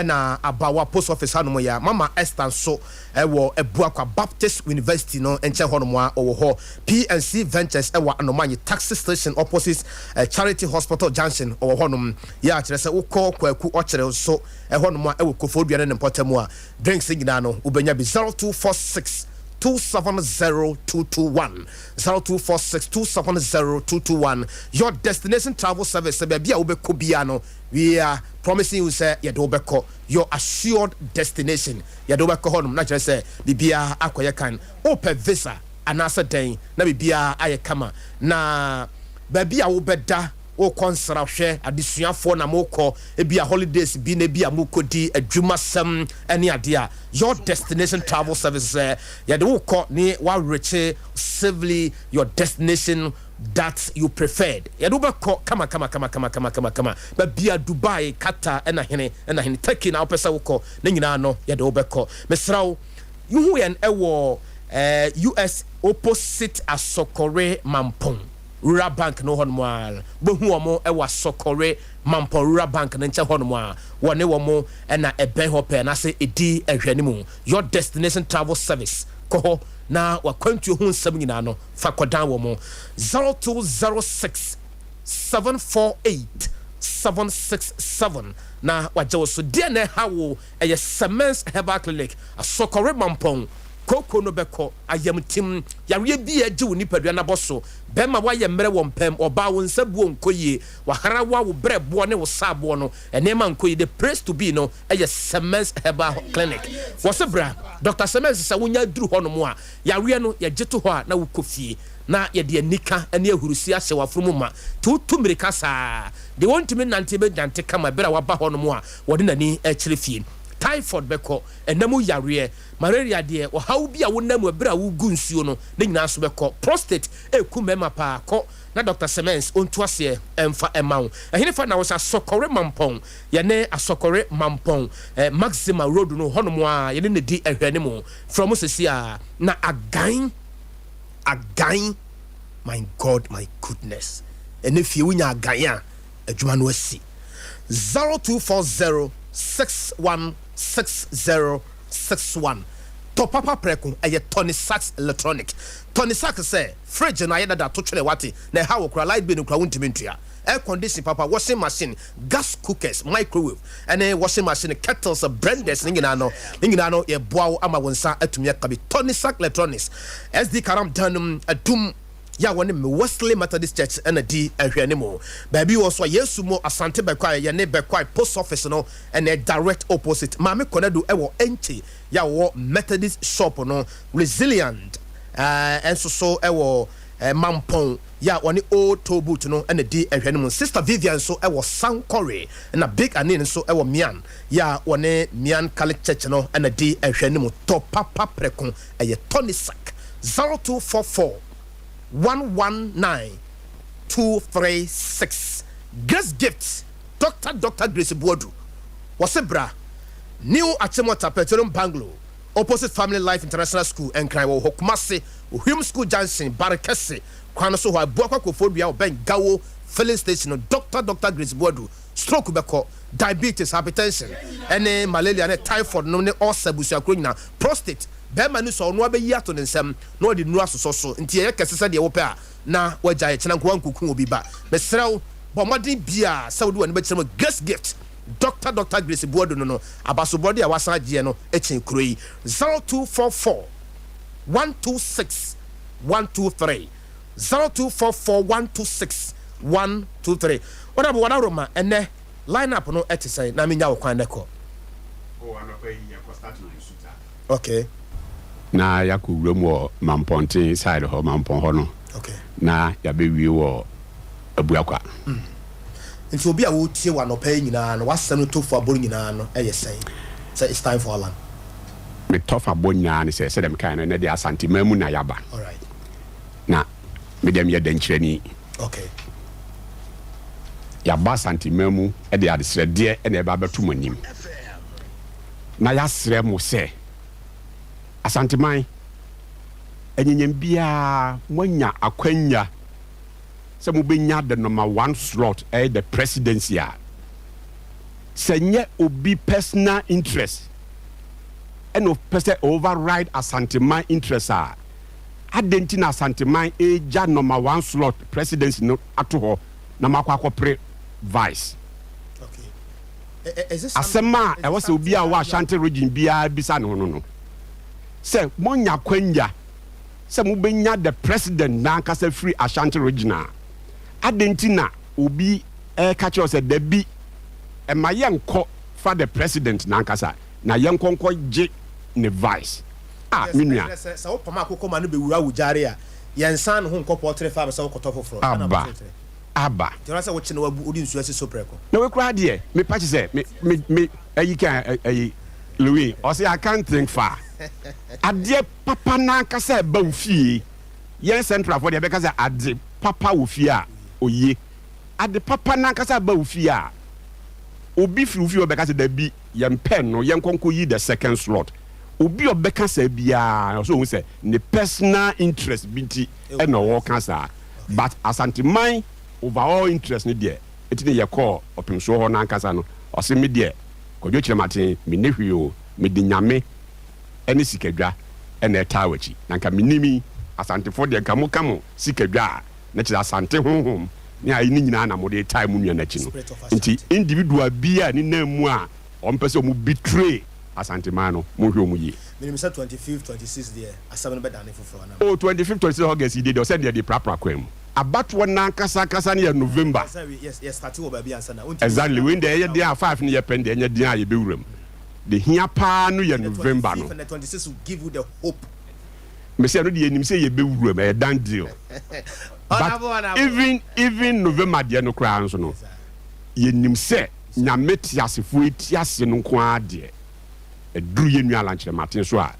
na abawa post office hanom ya mama Esther so ewo ebuakwa Baptist University no enche honom a owo ho PNC Ventures ewo anomanyi taxi station opposite Charity Hospital Junction owo honom ya kire se ukọ kwaku okire so honom a ewo kofodua ne mpotemu a drinks nyina no ubenya bi 0246 270-221 0246-270-221 your destination travel service bia ubeko bia no we are promising you say ye do beko your assured destination ye do beko honum na kire say bibia akoye kan open visa anasa den na bibia aye kama na bibia wo beda o konsra hwe adesuafo na moko ebia holidays bi na bia mukodi adwumasem ene ade a your destination travel services ya de woko ni wa reche safely your destination that you preferred ya do beko kama ba bia Dubai Qatar ena hene Turkey na opesa woko na nyina no ya de wobeko mesrawo yuhu yen ewo US opposite Asokore Mampong Rural Bank no honmoal bohu omo e wa Sokore Mampo Rural Bank na nche honmoa wone womo e na ebe hope na se edi ehwani mu your destination travel service ko na wa kwantu hu nsam nyina no fa kodan womo 0206 748 0767 na wajewo so de na hawo eye Semens Herbal Clinic asokore mampon koko no beko ayam tim yare bi agye woni padua na boso bema waye mre wo mpem oba wo nsabuo nkoye wahara wa wo brebo ne wo sabo no enema nkoye the praise to be no eye Semens Herbal Clinic wose bra Dr. Semens sa wonya duru ho no mo a yare no ye gyeto ho a na wo kofie na ye de anika ane ahurusi ahye wafromu ma tutu mirika saa de wontimi nante be dante kama bera waba ho no mo a wode nani akire fie typhoid beko enamu yare malaria de o hawo bi a wonamu abira wo gu nsuo no ne nyina so beko prostate eku mema pa ko na Dr. Semens onto ase emfa emawo ehine fa na wo sa sokore mampon ye ne asokore mampon maxima road no hono a ye ne di ehwane mu from sesia na again my God my goodness and if you wunya again adwuma no asi 0240 616061 to papa preko eye Tony Sachs electronic Tony Sachs say fridge na yeda da to twere wate na ha wo kra light be no kra wontimi ntua air condition papa washing machine gas cookers microwave and washing machine kettles blenders ngina no ye boawo ama wonsa atumi akabi Tony Sachs electronics SD karam danum adum ya woni me Wesley Methodist Church and di ahwane mo baabi wo so Yesu mo asante bekwai ye ne bekwai post office no and direct opposite maame konadu ewo enchi ya wo Methodist shop no resilient enso so ewo mampon ya woni old tobut no and di ahwane mo sister Vivian so ewo Sankore na big anin so ewo Mian ya woni Mian Catholic Church no and di ahwane mo to papa prekon eye Tony Sack 0244 119236 Grace Gift Dr. Grace Boadu Wasebra New Achimota Petroleum Banglo opposite Family Life International School and Cry Hokumase Home School Johnson Barakese Kwanoso wa Bwakwa Kofobia Ben Gawo filling station Dr. Grace Boadu stroke beko diabetes hypertension and malaria and typhoid no ne all sabusia kronyina prostate bema ni so no abeyi ato ne nsem no de nu asoso so nti ye kesese de wo pe a na waja ye chena nko nkukun obi ba mesrew bomodin bia saudi wani be chema Grace Gift Dr. Grace Boadu no abaso body a wasan agye no echen kuroi 0244 126 123 0244 126 123 wada roma ene line up no etise na menya wo kwan neko okay na yakowura mu mamponte side ho mampon ho no okay na yabewie wo abuakwa nti obi a wo tie wa no pay nyina no wasem no tofu aboro nyina no say it's time for Alan me tofu abonya ne say dem kan no na de asante mamu na yaba all right na me dem ye dankyerani okay ya ba santimamu e de adesrede e na e ba betum anim na ya sre mo se asantiman enyenyem bia monya akwanya se mo benya the number 1 slot the presidency a senye obi personal interest and of person override asantiman interest a adentina asantiman eja number 1 slot presidency no ato ho na makwa pre vice okay is this asema e was obi a wa Ashanti region bia bisa no say monya kwanya say mo benya the president na kasa free Ashanti region adentina obi catch us the bi e ma yenko for the president na kasa na yenkonko je ne vice minua say wo pama akoko no be wura wujare a yensan ho nko portrait fa say wo kotofoforo aba jora say wo chine wabu odi nsu asiso preko na we kura de me patch say me ayi kan ayi Louis o say I can't think far ade papa na kasa ba ofie yen central for de be kasa ade papa ofie a oye ade papa na kasa ba ofie a obi fi ofie be kasa da bi yen pen no yen konko yi the second slot obi obeka sa bia so hu say ne personal interest binti e no wo kasa but asantiman overall interest ni there etine ye call opimso ho na kasa no o se me there kodwo kirematen me nehwio me dinyame ene sikadwa ene tawachi na nka minimi asante for de kamo sikadwa na kira asante honhom ne ayi ni nyina na mo de time mu nua na chi no nti individual bia ni na mu a on pese mu betray Asante man no mo hwe mu yi minimum say 25 26 there asem no be dane foforo na oh 25 26 August dey say dey prapra kwam abatwo na kasa ne November yes start wo ba bia ansa na exactly when dey dey 5 ne ye pen dey nya din aye be wuram the here pa no ye November no and the 26 will give you the hope me say no dey enim say ye be wuram e dan deal but even November dey no kra nso no ye nim say nyame tiasefo etiase no nko ade eduru ye nua lanche matin so a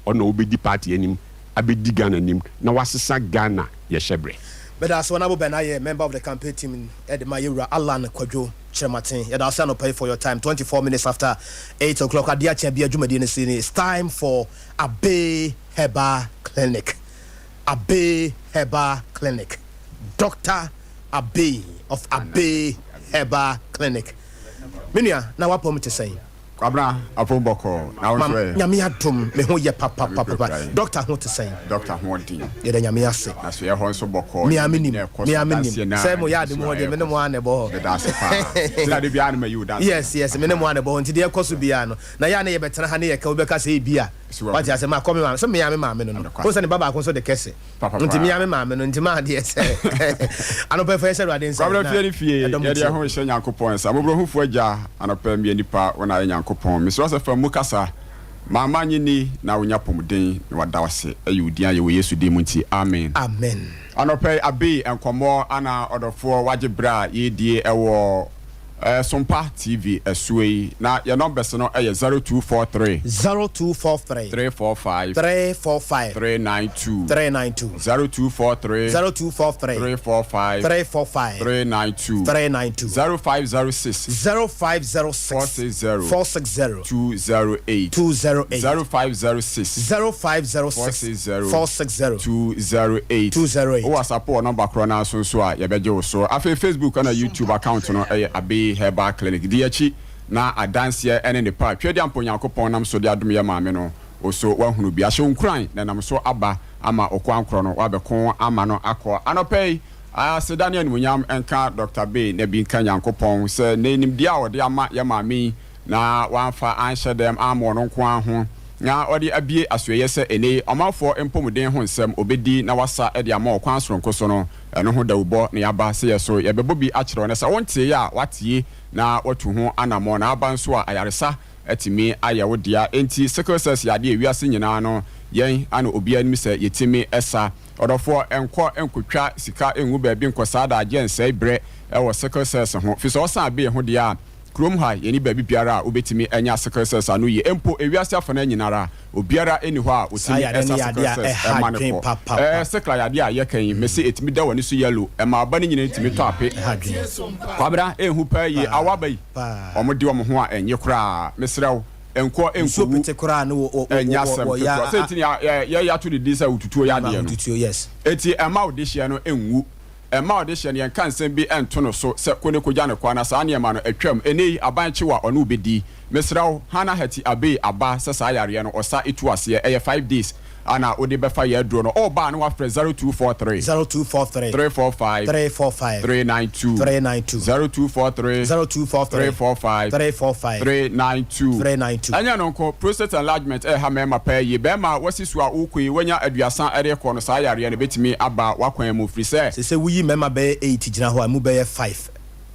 ona obedi party anim abedi Ghana anim na wasesa Ghana ye hyebre but as one Benaye member of the campaign team in Edema Alan Kwadwo Chematin you also no pay for your time 24 minutes after 8 o'clock Adea Akye Abia Jumadi Nesini it's time for Adea Akye Clinic Adea Akye Clinic Dr. Adea of Adea Akye Clinic Minia na wapo mte say Kwabena Afoboko na wonhwe nyame adom me ho ye papa doctor ho te say doctor ho din ye da nyame ase na so ye ho nso boko me aminim say mo ya de mo de me ne mo ane bo da se pa tira de bia na mayu da yes me ne mo ane bo nti de ekoso bia no na ya na ye betena ha ne ye ka obeka say bia wati ase ma come ma so me ya me ma me no ko se ne baba ko so de kese nti me ya me ma me no nti ma de ese anope fa ese ruade nse Kwabena fie ye de ho hye Nyankopon sa mobro hufo agya anope me nipa wona Nyankopon me so se fa mu kasa mama nyini na wonya pomden na wada wase ayudian ye wo Yesu de mu nti amen anope abi enkomo ana odofo wagebra ye die ewo Sompa TV esui na your numbers no 0243 345 392 0243 345 392 0506 460 208 0506 460 o WhatsApp o number krona so a ye beje wo so afi Facebook na YouTube account no Adea Akye Clinic diachi na adanse ene ne pa twedi amponyankopon nam so de adom ye maame no oso wahunu bia hye nkran na nam so aba ama okwankro no wabeko ama no akọ anopei sedania ni munyam enka Dr. B na bi nka nyankopon se na enim dia ode ama ye maame na wanfa anhye dem amo no nko aho na odi abie asoye se ene omafo empomuden ho nsem obedi na wasa ede ama okwan soronko so no eno ho dawubo na yaba se yeso yebebo bi akire one se wonte ya watie na watu ho anamo na aba nso a ayaresa atimi ayewodia enti sickle cells yade ewiase nyina no yen ana obia nim se yetimi esa odofo enkotwa sika enwu ba bi nkosada agense bre ewo sickle cells ho fi so osan be ho dia krom ha yeni ba bi biara obetimi enya sickle cells anu ye empo ewiase afana nyinara obiara eni ho a otimi esa sickle cells emanefo sickle yade a yekan mesi etimi da woni so yellow ema aba ni nyina etimi to ape Kwabena ehu pa yi awabai omodi wo ho a enye kura mesrew enko pete kura no ya sentini ya to the disa ututuo ya de no yes eti ema odehia no enwu ema odehia no yenka nsem bi ento no so se kone kogya ne kwa na sa ne ema no atwam enei abanchewa ono obedi mesrew hana hati abe aba sesa yare no osa etu ase 5 days ana odi befa ye dro no oba no wa 0243 345 392 0243 392 anya no ko prostate enlargement ha mema pa ye be ma wasisu a ukui wanya aduasa ere ko no sa yare no betimi aba wakwan mu firi se wuyi mema be 8 gina ho amu be 5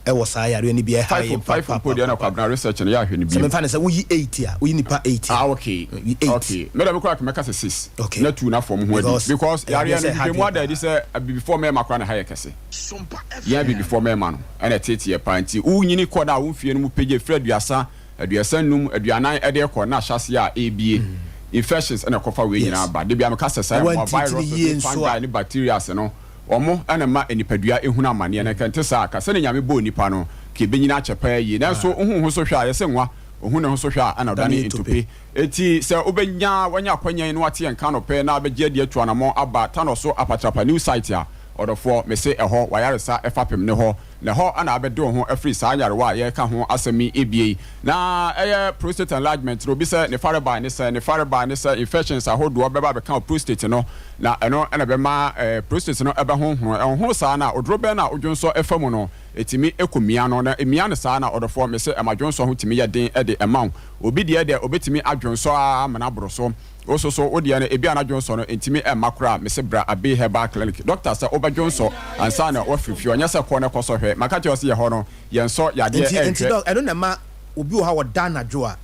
ewo sa yare ni bi 5 podi na Kwabena research no ya hwe ni bi me fa se wuyi 8 a wuyi nipa 8 okay me da me kwa meka se 6 na 2 na form ho adi because yare no be more than say before me makwa na Adea Kesse ya be before me ma no na tete ye panti unyini koda wo fie no mu page aduasa num aduanan ede ko na hyase a ebie infections na kofa we nyina ba de bia me ka se sai virus fungi ni bacteria se no omo ana ma enipadua ehunu amane na kante sa aka se ne nyame bo nipa no ke benyina achepa yi na so ohun so hwa ye se nwa ohun ne ho so hwa ana dane entope eti se obenya wanya kwanyan no wate enka no pe na abegye de atuanamo aba ta no so apatrapa new site a odofo me se eho wayaresa efapem ne ho na ho ana abedo ho afri saa yarewa ye ka ho asemi ebie na prostate enlargement no bi se ne fareba ne se infections ahodo obeba be ka prostate no na eno na be ma prostate no ebe ho saa na odrobe na odwonso efamu no etimi ekomia no na emia ne saa na odofo me se amadwonso ho timi ye den de emaw obi de obetimi adwonso amana broso ososo odi ana ebi anadwonso no entimi makura me se bra Adea Herbal Clinic doctor say obadwonso ansa na wafifio onya se ko ne koso hwe maka che ose ye ho no yenso yade enti doc I don't know ma obi o ha woda anadwo a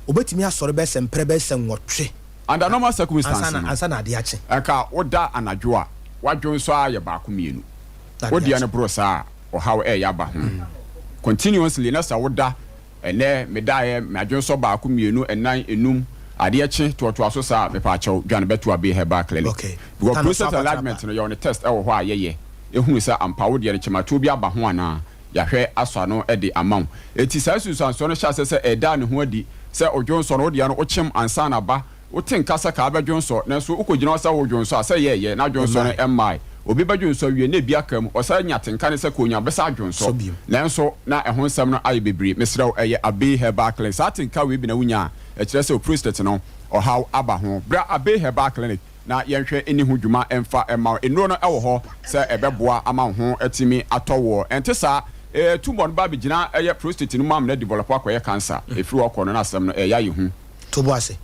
obetimi asore be se mpre be se nwotwe under normal circumstances ansa na ade ache aka woda anadwo a wadwonso aye ba ko mienu odi ana bro sa o how yaba continuously na sa woda ene medaye madwonso ba ko mienu enan enum Adea Akye to aso sa me pa chaw dwan beto Adea Herbal Clinic okay because prostate enlargement no you on the test e wo ho ayeye ehunu sa ampa wo de ne chemato bi aba ho ana ya hwe aso no e de amount eti sa susanso no hya se eda ne ho adi se odwonso no de ya no ochem ansa na ba wotin kasa ka abadwonso na so ukogina sa odwonso ase ye na dwonso no emai obi badwonso wie na bi akam osa nyatenka ne se konya besa adwonso nanso na ehon sam no aye bebre mesrew eye Adea Herbal Clinic sa tinka we bi na wunya e kire se prostate no or how aba ho bra Adea Herbal Clinic na yenhwe eni ho dwuma emfa ema enuro no ewo ho se ebeboa ama ho atimi atowo ente sa tumbo no ba begina eye prostate no mam na develop akoye cancer efiri okọ no na asem no eya ye hu to boase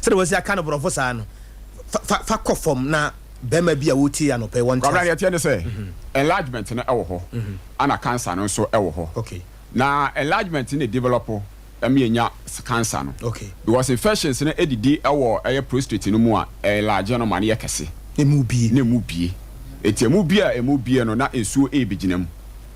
se we say kind of professor no fa kofom na bema bia woti ya no pe won kwabra ye tie ne se enlargement no ewo ho ana cancer no so ewo ho okay na enlargement ne develop enya cancer no okay because infections na edidi ewo prostate no mu a large no ma ne kese emu bie eti emu bie no na ensuo beginam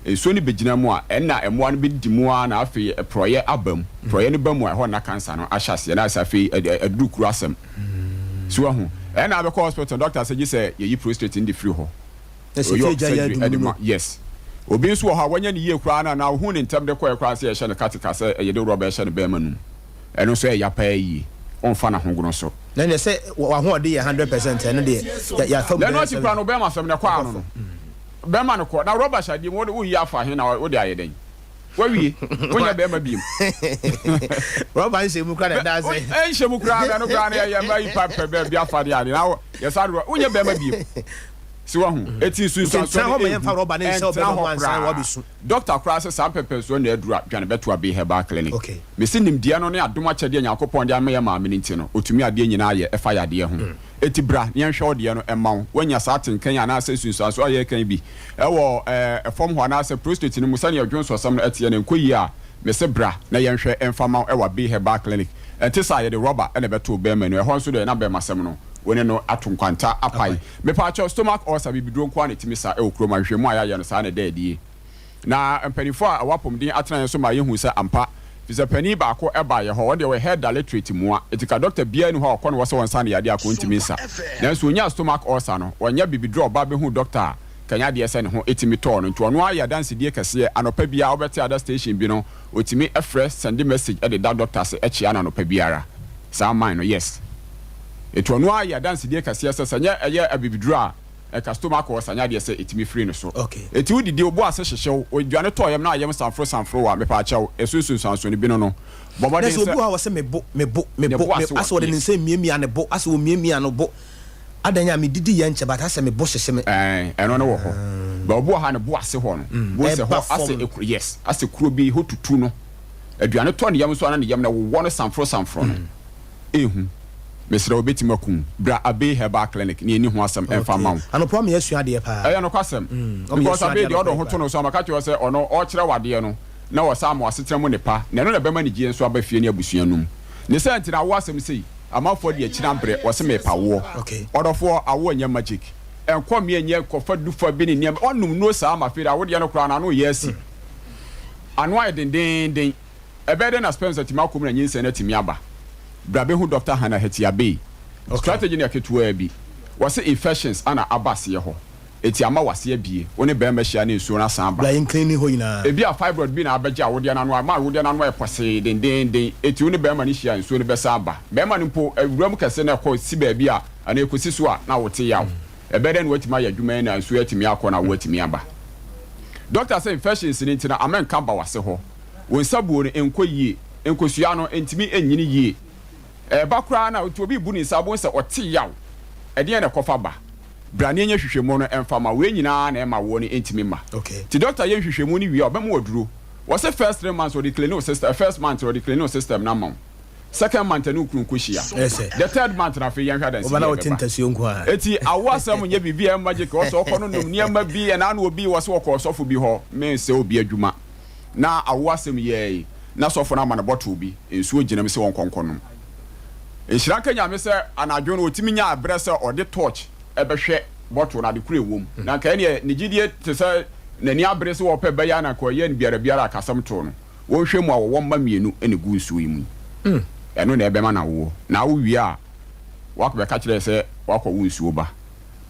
ensuo ni beginam a enna emoa no bedi mu a na afi proye abam proye no bamu a ho na cancer no ahyase na asafi adukuru asem so ahu enna be hospital doctor say ye prostate in the free ho yes obi nso ho awanya ne yie kura na hu ne ntem de koye kura se ye ne katika se ye de roba ye ne be manum eno so ya pa yi onfa na hogono so na ne se wa ho de 100% eno de ya fam na no ti kura no be ma sem ne kwa no be ma no ko na roba shade mo de wo yi afa he na wo de aye den wawie wonya be ma biem roba nse mu kura da se nse mu kura no kura na ya ma yi pa pe be afa de ade na ye sa do wonya be ma biem si wa hu eti su so doctor cross some pepper so na adura dwane beto Adea Herbal Clinic okay me sinim dia no ne adom akyede Yakobon dia me ma me nti no otumi ade nyina ye efa yade ho eti bra ne hwe ode no emaw wanya sa tenkan ana asa su so aye kan bi ewo efom ho na asa prostate no musa ne adwonso sam no atie ne nkoyi a me se bra na ye hwe emfama ewa Adea Herbal Clinic enti sa ye de rubber ene beto be ma no ehon so de na be masem no wone no atunkwanta apai me pa cho stomach ulcer bibidro nko na timi sa e okro ma hwemu aya no sa na daadie na mpanifo a wapom din atran so ma yehu sa ampa fiza pani ba ko eba ye ho de we head dilatorate mu a etika doctor bia ni ho akọ no wose wonsa na yade akọ ntimi sa nanso onya stomach ulcer no wonya bibidro ba be hu doctor kanya de ese ne ho etimi to no nto no aya dance die kase anopa bia obeti ada station bi no otimi efre send message e de doctor se echi ana anopa biara sa mine no yes eto no aya dance die kase ese sanya eye abibidro a customer ko sanya de ese etimi free no so okay eti wudi de obo ase hyehyew odwane to yem na ayem sanfro wa me pa achew esusu sanso ne bi no bobo de se obu ha wose mebo aso de nse miemia ne bo aso miemia no bo adanya me didi ye nche bata se mebo hyehye eno no wo ho ba obu ha ne bo ase ho no bo se ho ase yes ase kuro bi ho tutu no aduane to ne yem so na ne yem na wo no sanfro no ehu Mr. Obetimakum, Bra Adea Herbal Clinic, near New Hassam and Farmount. And a problem, yes, you had the I am no custom. Because I made the other hotel, so I'm a catch you say, or no, or Chrawadiano. Now, some was sitting on the pa, none of the Bemani and Swabba Finia Busianum. The sentence I was him say, I'm out for the Chinambre was a mapa war. Okay. Order for a 1 year magic. And come here near Cofford do for being near on no Sam, I feel I would yellow crown, I know, yes. And why then, a better than a Spencer Timakum and Yin Senate Miaba. Brabehu Dr. Hannah Hetiabe. Strategy na ketua bi. Was infections ana abase ye ho. Eti ama wase bie. Woni be ma hia na nsuo na san ba. Blind cleaning ho ina. Ebi a fibroid bi na abeja wode na no ma wode na no e pose den. Eti woni be ma ni hia nsuo ne be san ba. Be ma ni mpo awuram kese na ko si ba bi a ana ekosi so a na wote yaw. ebeden wetimi ya adwuma na nso yetimi akọ na wetimi aba doctor say infections ni ntina amen ka ba wase ho wonsabuo no enkoyie enkosua no entimi enyini yie bakura na to obi bu ni sabo se ote yaw ede na kofa ba brane nya hwehwemu no emfama we nyina na ema wo ni entimi ma ti doctor ye hwehwemu ni wie obem oduro was first 3 months or the clinical system first month or the clinical system na mam second month no kun kushia the third month na fe yan hwa dan si obana otintasuo nko a eti awasam nya bibia magic also okono nom niam bi na na obi was woko sofo bi ho men se obi adwuma na awasam ye na sofo na ma na bottle bi ensuo ginam se won konkonom enhira kanya me se anadwo no otimi nya abrese or the torch ebehwe bottle na de kure wom na ka ne gidie te se nani abrese wo pe baya na ko ye biara akasam to no wo hwemu a wo mma mienu ene gu nsuo yi mu eno na ebe ma na wo na wo wi a wakọ ka kire se wakọ wo nsuo ba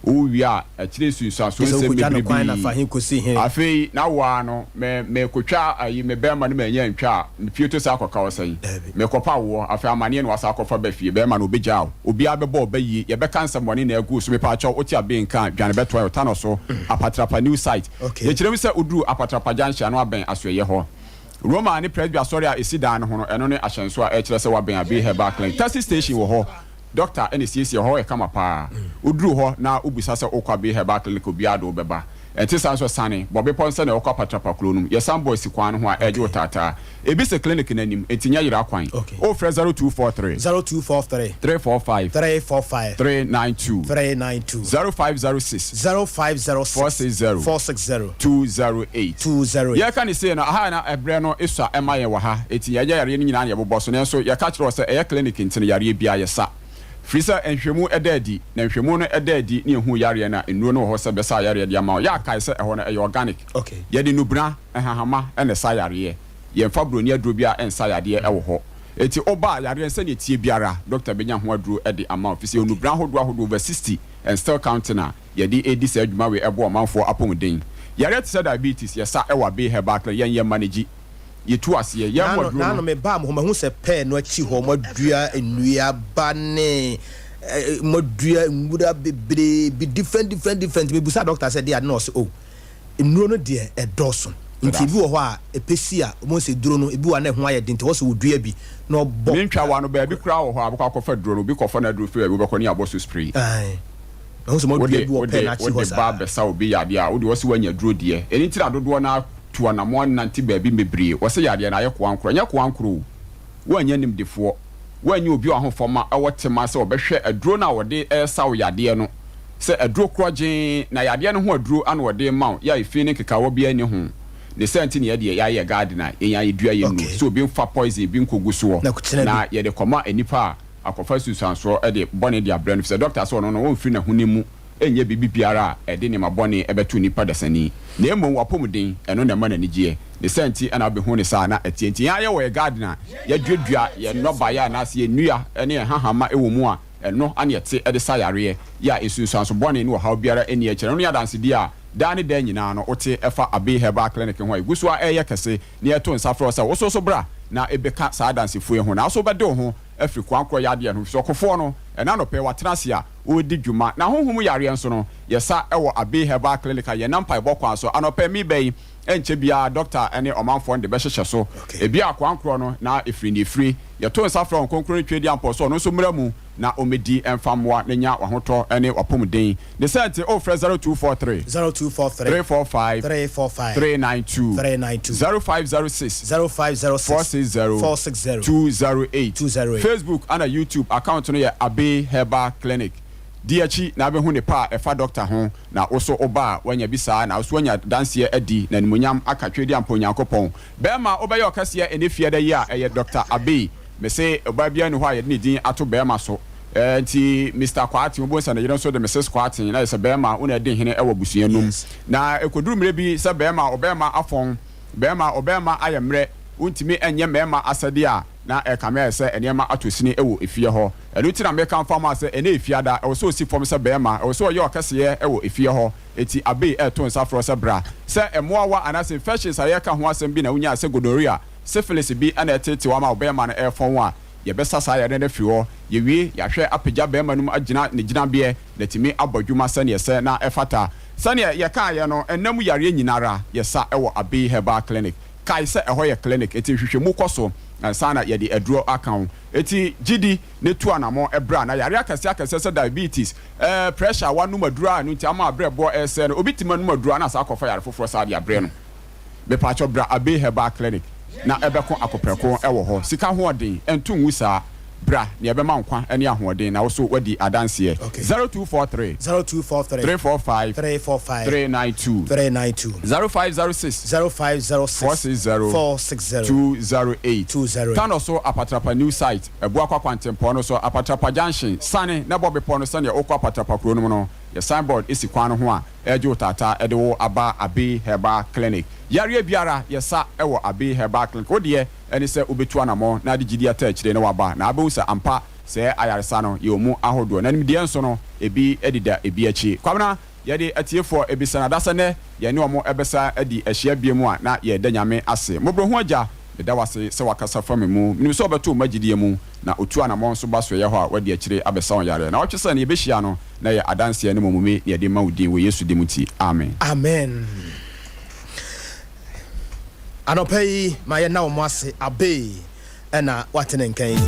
wo wi a kire sunsuan so se bebrebe afei na wa no me kotwa ayi me be ma no ma nya ntwa fieto sa akọ ka osan me kopa wo afei amane no wasa akọfa ba fie be ma no obegya obi abebo obayi ye be kansa mone na agu so me pa cha oti aben kan dwane beto yo tano so apatrapa new site ye kire mi se oduru apatrapa junction no aben asoye ho Roma ni presby sorry a esi dan ho no eno ne ahyenso a ekire se waben abi herbal clinic taxi station wo ho doctor ene siesie ho e kama pa oduru ho na obusa se okwa abi herbal clinic obi ado beba enti sanso sane bobe ponse na okwa patrapa klonum ye sam boys kwan ho a eje otata ebi se clinic nanim enti nya yira kwan o fre 0243 345 392 0506 208 ye kan say na ha na ebre no esua ema ye wa ha eti ye yare ni nyina na ye boboso ne so ye ka kire se ye clinic enti na yare bia ye sa Frisa enhwemu edadi na enhwemu no edadi ne ehu yare na enuro no ho se besa yare de ama ya kai se eho na organic ye de nubra ehahama ene sa yare ye mfa broni aduro bia ensa yade ewo ho eti oba yare ensa ne tie biara doctor benya ho aduro ede ama ofisi nubra hodo over 60 and still counting na ye de edi se adwuma we ebo manfo apomden yare te diabetes ye sa ewa be herbal ye manage yetu asiye ya modro na no me ba mo hu se pe no achi ho modua enua ba ne modua nwura bebre be different me busa doctor said they nurse oh enuro no de e doso nti bi wo ho a epesi a mo se duro no ebi wa na ho aye de nti wo se wodua bi na obo mentwa wa no ba bi kura wo ho abakọ akọfa duro no bi kọfa na duro fe bi beko ni aboso spray ai na so modua bi wo pe na chi ho sa ba besa obi yade a wo de wo se wanya duro de eni tira dodo na to na mo nanti baabi mebree wo se yade na ayekwa ankro nya kwa ankro wanya nimdefo wanya obi ahofoma awotema se obehwe aduro na wode sawo yade no se aduro krogen na yade no ho aduro an wode maw ya ifi ne keka wo bia ni ho ne senti ne yade ya ye gardener enya yedua ye no so obi mfa poison bi nkogu so na yede koma enipa akofa susanso de bone de abrano se doctor so no no won firi na hunimu enye bibi biara ede ne mabone ebetu nipa dasani na emo wapomden eno na ma na nigye ne senti ana be hu ne sa na atienti ya ye wo gardener ya duadua ye noba ya na se nua ene hahama ewo mu a eno ane yete ede sa yare ya esunsuanso bone ne wo ha biara eni e kire no ya danse di a dane da nyina no ote efa abe herbal clinic ho iguso a eye kese ne eto nsafro sa wo so bra na ebeka sa danse fue ho na so bede ho afri kwankro yade no so kofo no ena no pe watenase a odi dwuma na honhom yare nso no yesa ewo abe herbal clinic ye nampa ibokwan so anope mi bei enche bia doctor ene omanfo de be hyehye so ebi akwankro no na efri ni free ye to nsafro nkonkro twedi ampo so no so mramu na omedi emfamwa nenya wahoto ene wapomden de sente o fre 0243 345 392 0506 208 Facebook and YouTube account no ye Abe Herbal Clinic diachi na be hu ne pa efa doctor ho na oso oba wanya bisa na oso wanya danse adi na nimonyam akatwedi amponyankopon be ma obaye okase enefie da ye a eye Dr. Abe me say oba bia ne ho aye ne din ato be ma so nti Mr. Kwati mo bonsa na yero so de Mrs. Kwati na se be ma una de hene ewa busua num na ekoduru mre bi se be ma obema afon be ma obema ayemre untimi enye mema asade a na ekame se enema atosini ewo efie ho enu ti na meka mfama se ene efie da ewo so si fom se bema ewo so ye okese ewo efie ho eti abe eto nsafro se bra se emoawa anase infections ayeka ho asem bi na unya se gonorrhea syphilis bi ana etete wa ma obema na efon wa ye besa sa ya ne fi ho yewie yahwe apagya bema num agina ne gina be na timi abadwuma sane yese na efata sane ye ka ye no enam yare nyinara yesa ewo Abe Herbal Clinic kai se eho ye clinic eti hwehwemu koso sana ye de aduro account eti gidi ne tu anamo ebra na yare akase se diabetes pressure wanu madura anu nti ama abrebo ese no obitima nu madura na sa akofa yare foforo sa de abre no be pa cho bra Abe Herbal Clinic na ebeko akopreko ewo ho sika ho odin entu nwusa bra ne ebema nkwa ene ahoden na wo so wadi adanse 0243 345 392 0506 460 Tano so apatrapa new site ebua kwa kwantempo no so apatrapa junction sane na bobe pono sane okwa apatrapa kuro no no ya signboard isi kwano ho a eje utata ede wo aba Abe Herbal Clinic yare biara yesa ewo Abe Herbal Clinic odie eni se obetu anamo na de gidi ata akire na waba na abewusa ampa se ayaresa no ye omu ahodo na nimde enso no ebi edida ebi achi kwabena yede atiefo ebisana dasane ye ne omo ebesa edi ahia biemu a na ye danyame ase mobro ho agya beda wase se wakasa fami mu minim se obeto magidie mu na otu anamo nso baso ye ho a wadi akire abesa on yare na wotwese na ye behia no na ye adanse ne momumi ye de mawudin wo Yesu dimuti amen Anopai my na omo ase Abe na watene nkan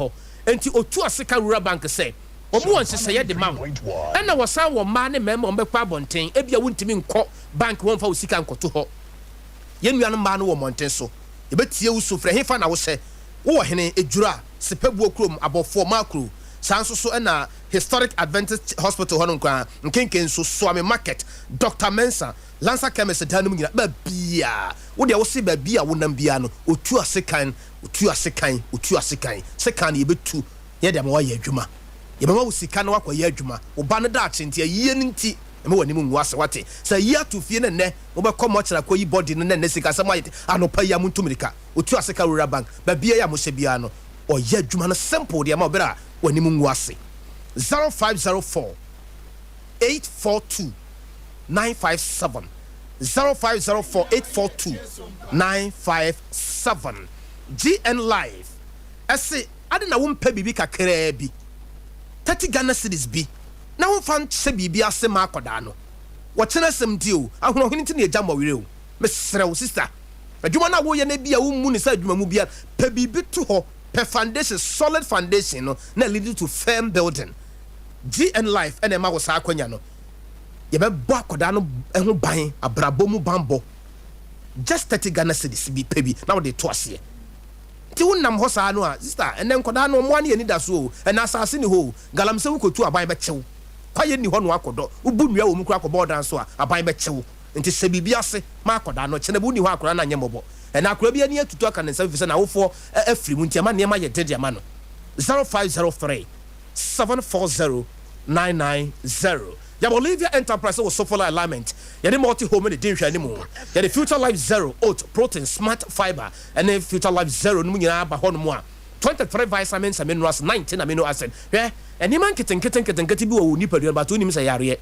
ho enti otu asika rural bank say omo won seseye de ma e na wosan wo ma ne mema on bekwa bonten e bia wontimi nko bank won fa osika nkoto ho ye nua no ma no wo monten so e betie wo so frɛ hefa na wo hye wo hene ejura sepabuo krom abofo makro sanso so na historic adventist hospital hono kwa nkenken so Swami market Dr Mensa Lancer chemist danum nyina ba bia wo de wo se ba bia wo nam bia no otu asekan sekan ye betu ye de ma wa ye adwuma ye ma wo sika no akwa ye adwuma wo ba no da achente ye nti me wani mu ngwase wate sa yi atufie ne ne wo be kom ochira koyi body ne ne sika sama yete anopa ya muntumirika otu aseka rural bank ba bia ya mo hye bia no o ye adwuma no simple de ma obera wani mu ngwase 0504 842 957 0504 842 957 GN Live ese ade na wo mpa bibi kakra bi 30 Ghana cedis bi na wo fan se bibi ase ma akoda no wo kyena sem di o ahono hini ti na eja mawire o mesre wo sister adwuma na wo ye na bia wo mu ni sa adwuma mu bia pa bibi to ho per foundation solid foundation no na lead to firm building GN Life ene ma wo sa akwanya no ye be bo akoda no ho ban abrabo mu bambo just 30 Ghana cedis bi pa bi na wo de to ase ti wonnam ho sa no a sister ene nkoda no mo ane ani da so o ena asase ni ho galamse wukotu aban be chew kwaye ni ho no akodo ubu nua wo mu kura akobo dan so a aban be chew nti se bibia ase ma akoda no chene bu ni ho akora na nyembo ena akora bia ni atutu aka ne service na wofo afiri mu ntiama ne ma ye dede ama no 0503 740 990 ya Bolivia Enterprise was so full alignment ya the multi home in the dinhwa anymore ya the Future Life Zero oat protein smart fiber and the Future Life Zero no nyina ba ho no mo a 23 vitamins and minerals 19 amino acid and man kitten bi wo nipadua ba to nim say yare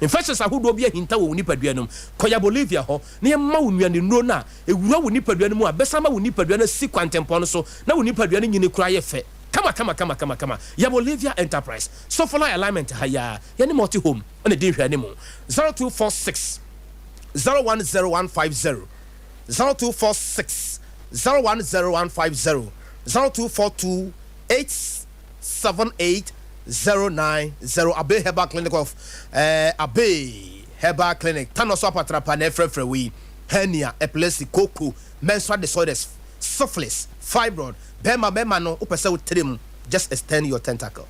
infections ahodo bi ahinta wo nipadua no koya Bolivia ho na ma wo nuane no na ewura wo nipadua no mu a besama wo nipadua no si kwantempo no so na wo nipadua no nyine kura ye fe kama ya Bolivia Enterprise so full alignment haya ya ni multi home on the dinhwa anymore 0246 010150 0246 010150 0242 878 090 Abe Herbal Clinic of Abe Herbal Clinic Tanoso Apatrapa Nefrefre we hernia epilepsy coco menstrual disorders syphilis fibroid bema no upese trim just extend your tentacle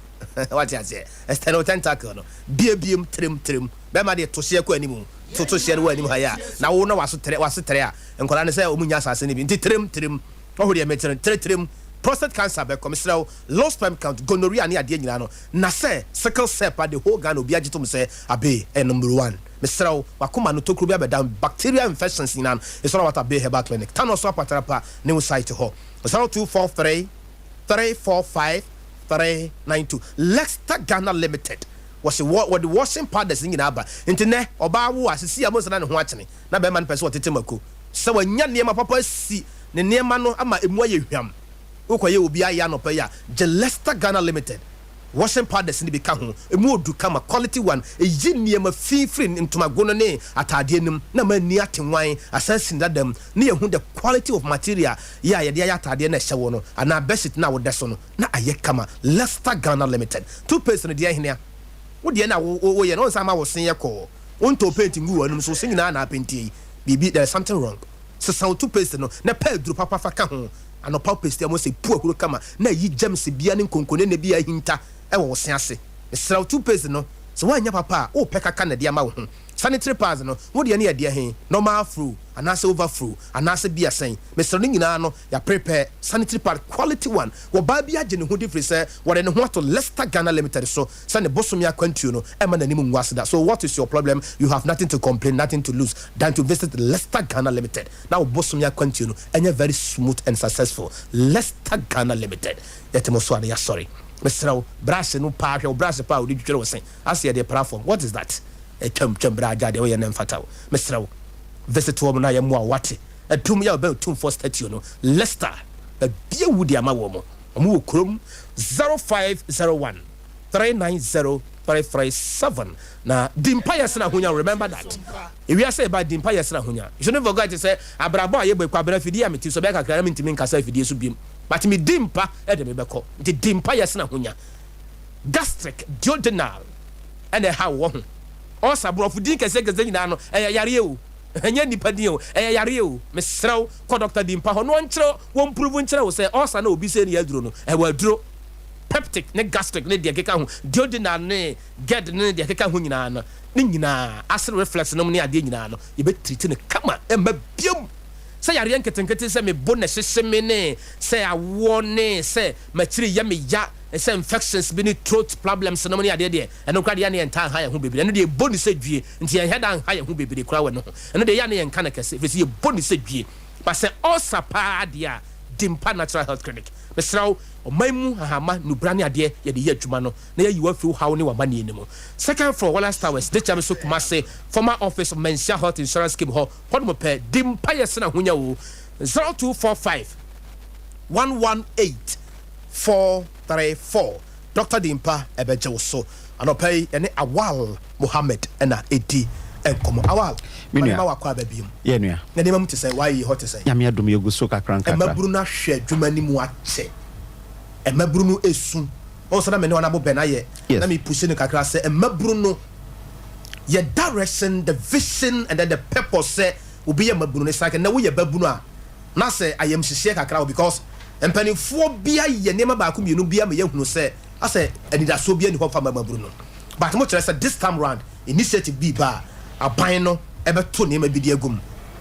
what you say extend your tentacle no biem trim bema de to share ko animu to share wo animu haya na wo na waso tere a enkola ne say omunya asase ne bi nti trim oho de metere trim prostate cancer be commissioner low sperm count gonorrhea ne ade nyina no na say sickle cell pa the whole Ghana obi agitom say abe number 1 Mr. Wakuma no tokru bia down bacterial infections in an it's all about Abe Herbal Clinic tan also patrapa new site ho 0243 345 392 Lexter Ghana Limited was what the washing powders in aba intine oba wo asisi amo sana ne ho akene na be man person otetemako se wanya niema papa si ne niema no ama emu aye hwam ukoye obi aya no pa ya Lexter Ghana Limited washing powders ni beka ho emu odu kama quality one eyi niema free ntomagono ne atade anim na mani atenwan assassin dadam ne ye hu the quality of material ya ye de ya atade na hye wo no ana besit na wo deso no na aye kama Lexter Ghana Limited two person de ahenia wo de na wo ye no nsama wo sen ye ko onto paint ngu anum so sin na painti bibi there's something wrong so sound two person no na pedro papa faka ho anopa paste amo se pu akuro kama na yi james bia ne konkone ne bia hinta e wo sen ase esra two paste no so wanya papa o peka ka na dia ma wo ho sanitary pads no wo de ne ya dia he normal flu anase overflow anase bia sen mesro ne nyina no ya prepare sanitary pad quality one wo ba bia je ne ho difference say wo de ne ho to Lexter Ghana Limited so sane bosom ya kwantuo no e ma na nimu ngwaseda so what is your problem you have nothing to complain nothing to lose than to visit Lexter Ghana Limited now bosom ya kwantuo no enye very smooth and successful Lexter Ghana Limited yetimo so ya sorry mesro brush no pa hwe brush pa o di twere wo sen ase the platform what is that e twam braja de wo ye nem fatawo mesro visit wo na ya mu a wate atum ya be tum for statue no Lexter bia wudi ama wo mo omo krom 0501 390 537 na dimpa yesna hunya remember that if you say about dimpa yesna hunya you should never forget to say abrabo aye be kwabena fidi ameti so be kakra mintimi nkasa fidi so biem but me dimpa e de me beko nti dimpa yes na hunya gastric duodenal and a how one also bro for din kese nyina no yare o enya nipa din o yare o mesrew ko doctor dimpa ho no nkyerɛ won prove nkyerɛ wo sɛ also na obi sɛ ne aduro no waduro peptic ne gastric ne de keka ho duodenal ne ged ne de keka ho nyina no ne nyina acid reflux no ne ade nyina no ye be treat ne kama emba biom sɛ yare nketenkete sɛ me bo na hyehye me ne sɛ awo ne sɛ machiri ya me ya sɛ infections bi ne throat problems no ne ade de ɛno kra de ya ne enta ha ya ho bebre ɛno de boni sɛ dwie nti ya head ha ya ho bebre kra we no ɛno de ya ne nka na kɛse fesi ye boni sɛ dwie ba sɛ ulcer pa dia dimpa natural health clinic mesraw ɔmanmu ahama nubra ne ade ye de ye adwuma no na ye yiwa fiw hawo ne wa mane ni mu second floor Wallace Towers de chame so Kumase former office of Mensia Health Insurance Scheme ho mo pe dimpa ye sena hunya wo 0245 118 434 Dr. Dimpa ebeje so anopai ene Awal Mohammed ena edi enkomo Awal ma wakwa babium ye nua na dem mute say why hot say ya me adom ye guso kakran kakra emaburu na hwe adwuma ni mu ache emaburu no esu o so na me ne wana bo be na ye na me push ne kakra say emaburu no ye direction the vision and then the purpose say obi ye maburu ne sake na wo ye babunu a na say ayem hihye kakra because empanifo bia ye nema ba ko mienu bia me ye hunu say ase anidaso bia ni ho fa maburu no but mo kire say this time round initiative bi ba aban no ebe to nema bi di agum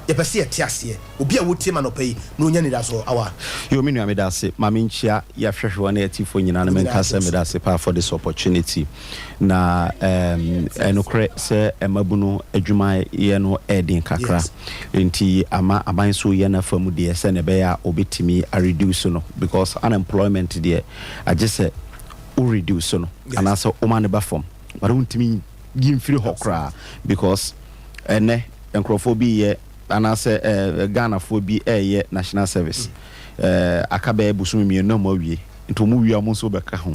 ye pese ye tiase obi a wotie ma no pay no nya ni da so awa yo me nua me da se ma me nchia ya hwehwe na atifo nyina na me nka se me da se pa for this opportunity na enokre se emabunu adwuma ye no edin kakra enti ama aban so ye na famu de se ne be ya obetimi a reduce no because unemployment there I just say o reduce no and also o man ba form but untimi gimfiri hokra because ene enkrofobia ye anase Ghana for bi eye national service akabe busumi mi no mo wie nto mu wie amonso beka ho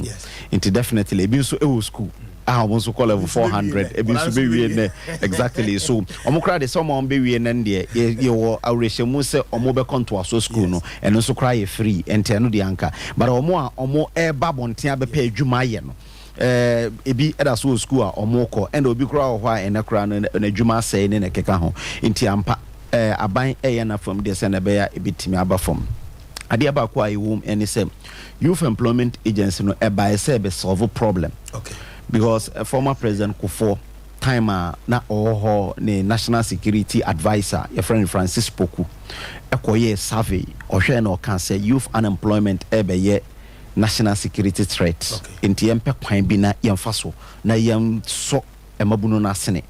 nti definitely ebi nso e school amonso call level 400 ebi nso be wie ne exactly so omokra de some on be wie ne de ye wo awrehemu se omo be konto aso school no eno nso kra ye free ente no de anka but omo e ba bonten abepa adwuma ye no ebi eda so school a omoko and obi kra ho a ene kra no na adwuma sei ne keka ho nti ampa aban na from the senabea ebitimi aba from Adea Akye Abia and say youth employment agency no by say be solve problem okay because former president Kufuor timer na ne national security advisor your friend Francis Poku ekoye survey or share no can say youth unemployment ye national security threat enti empe kwan bi na yemfa so na yem so emabunu na sene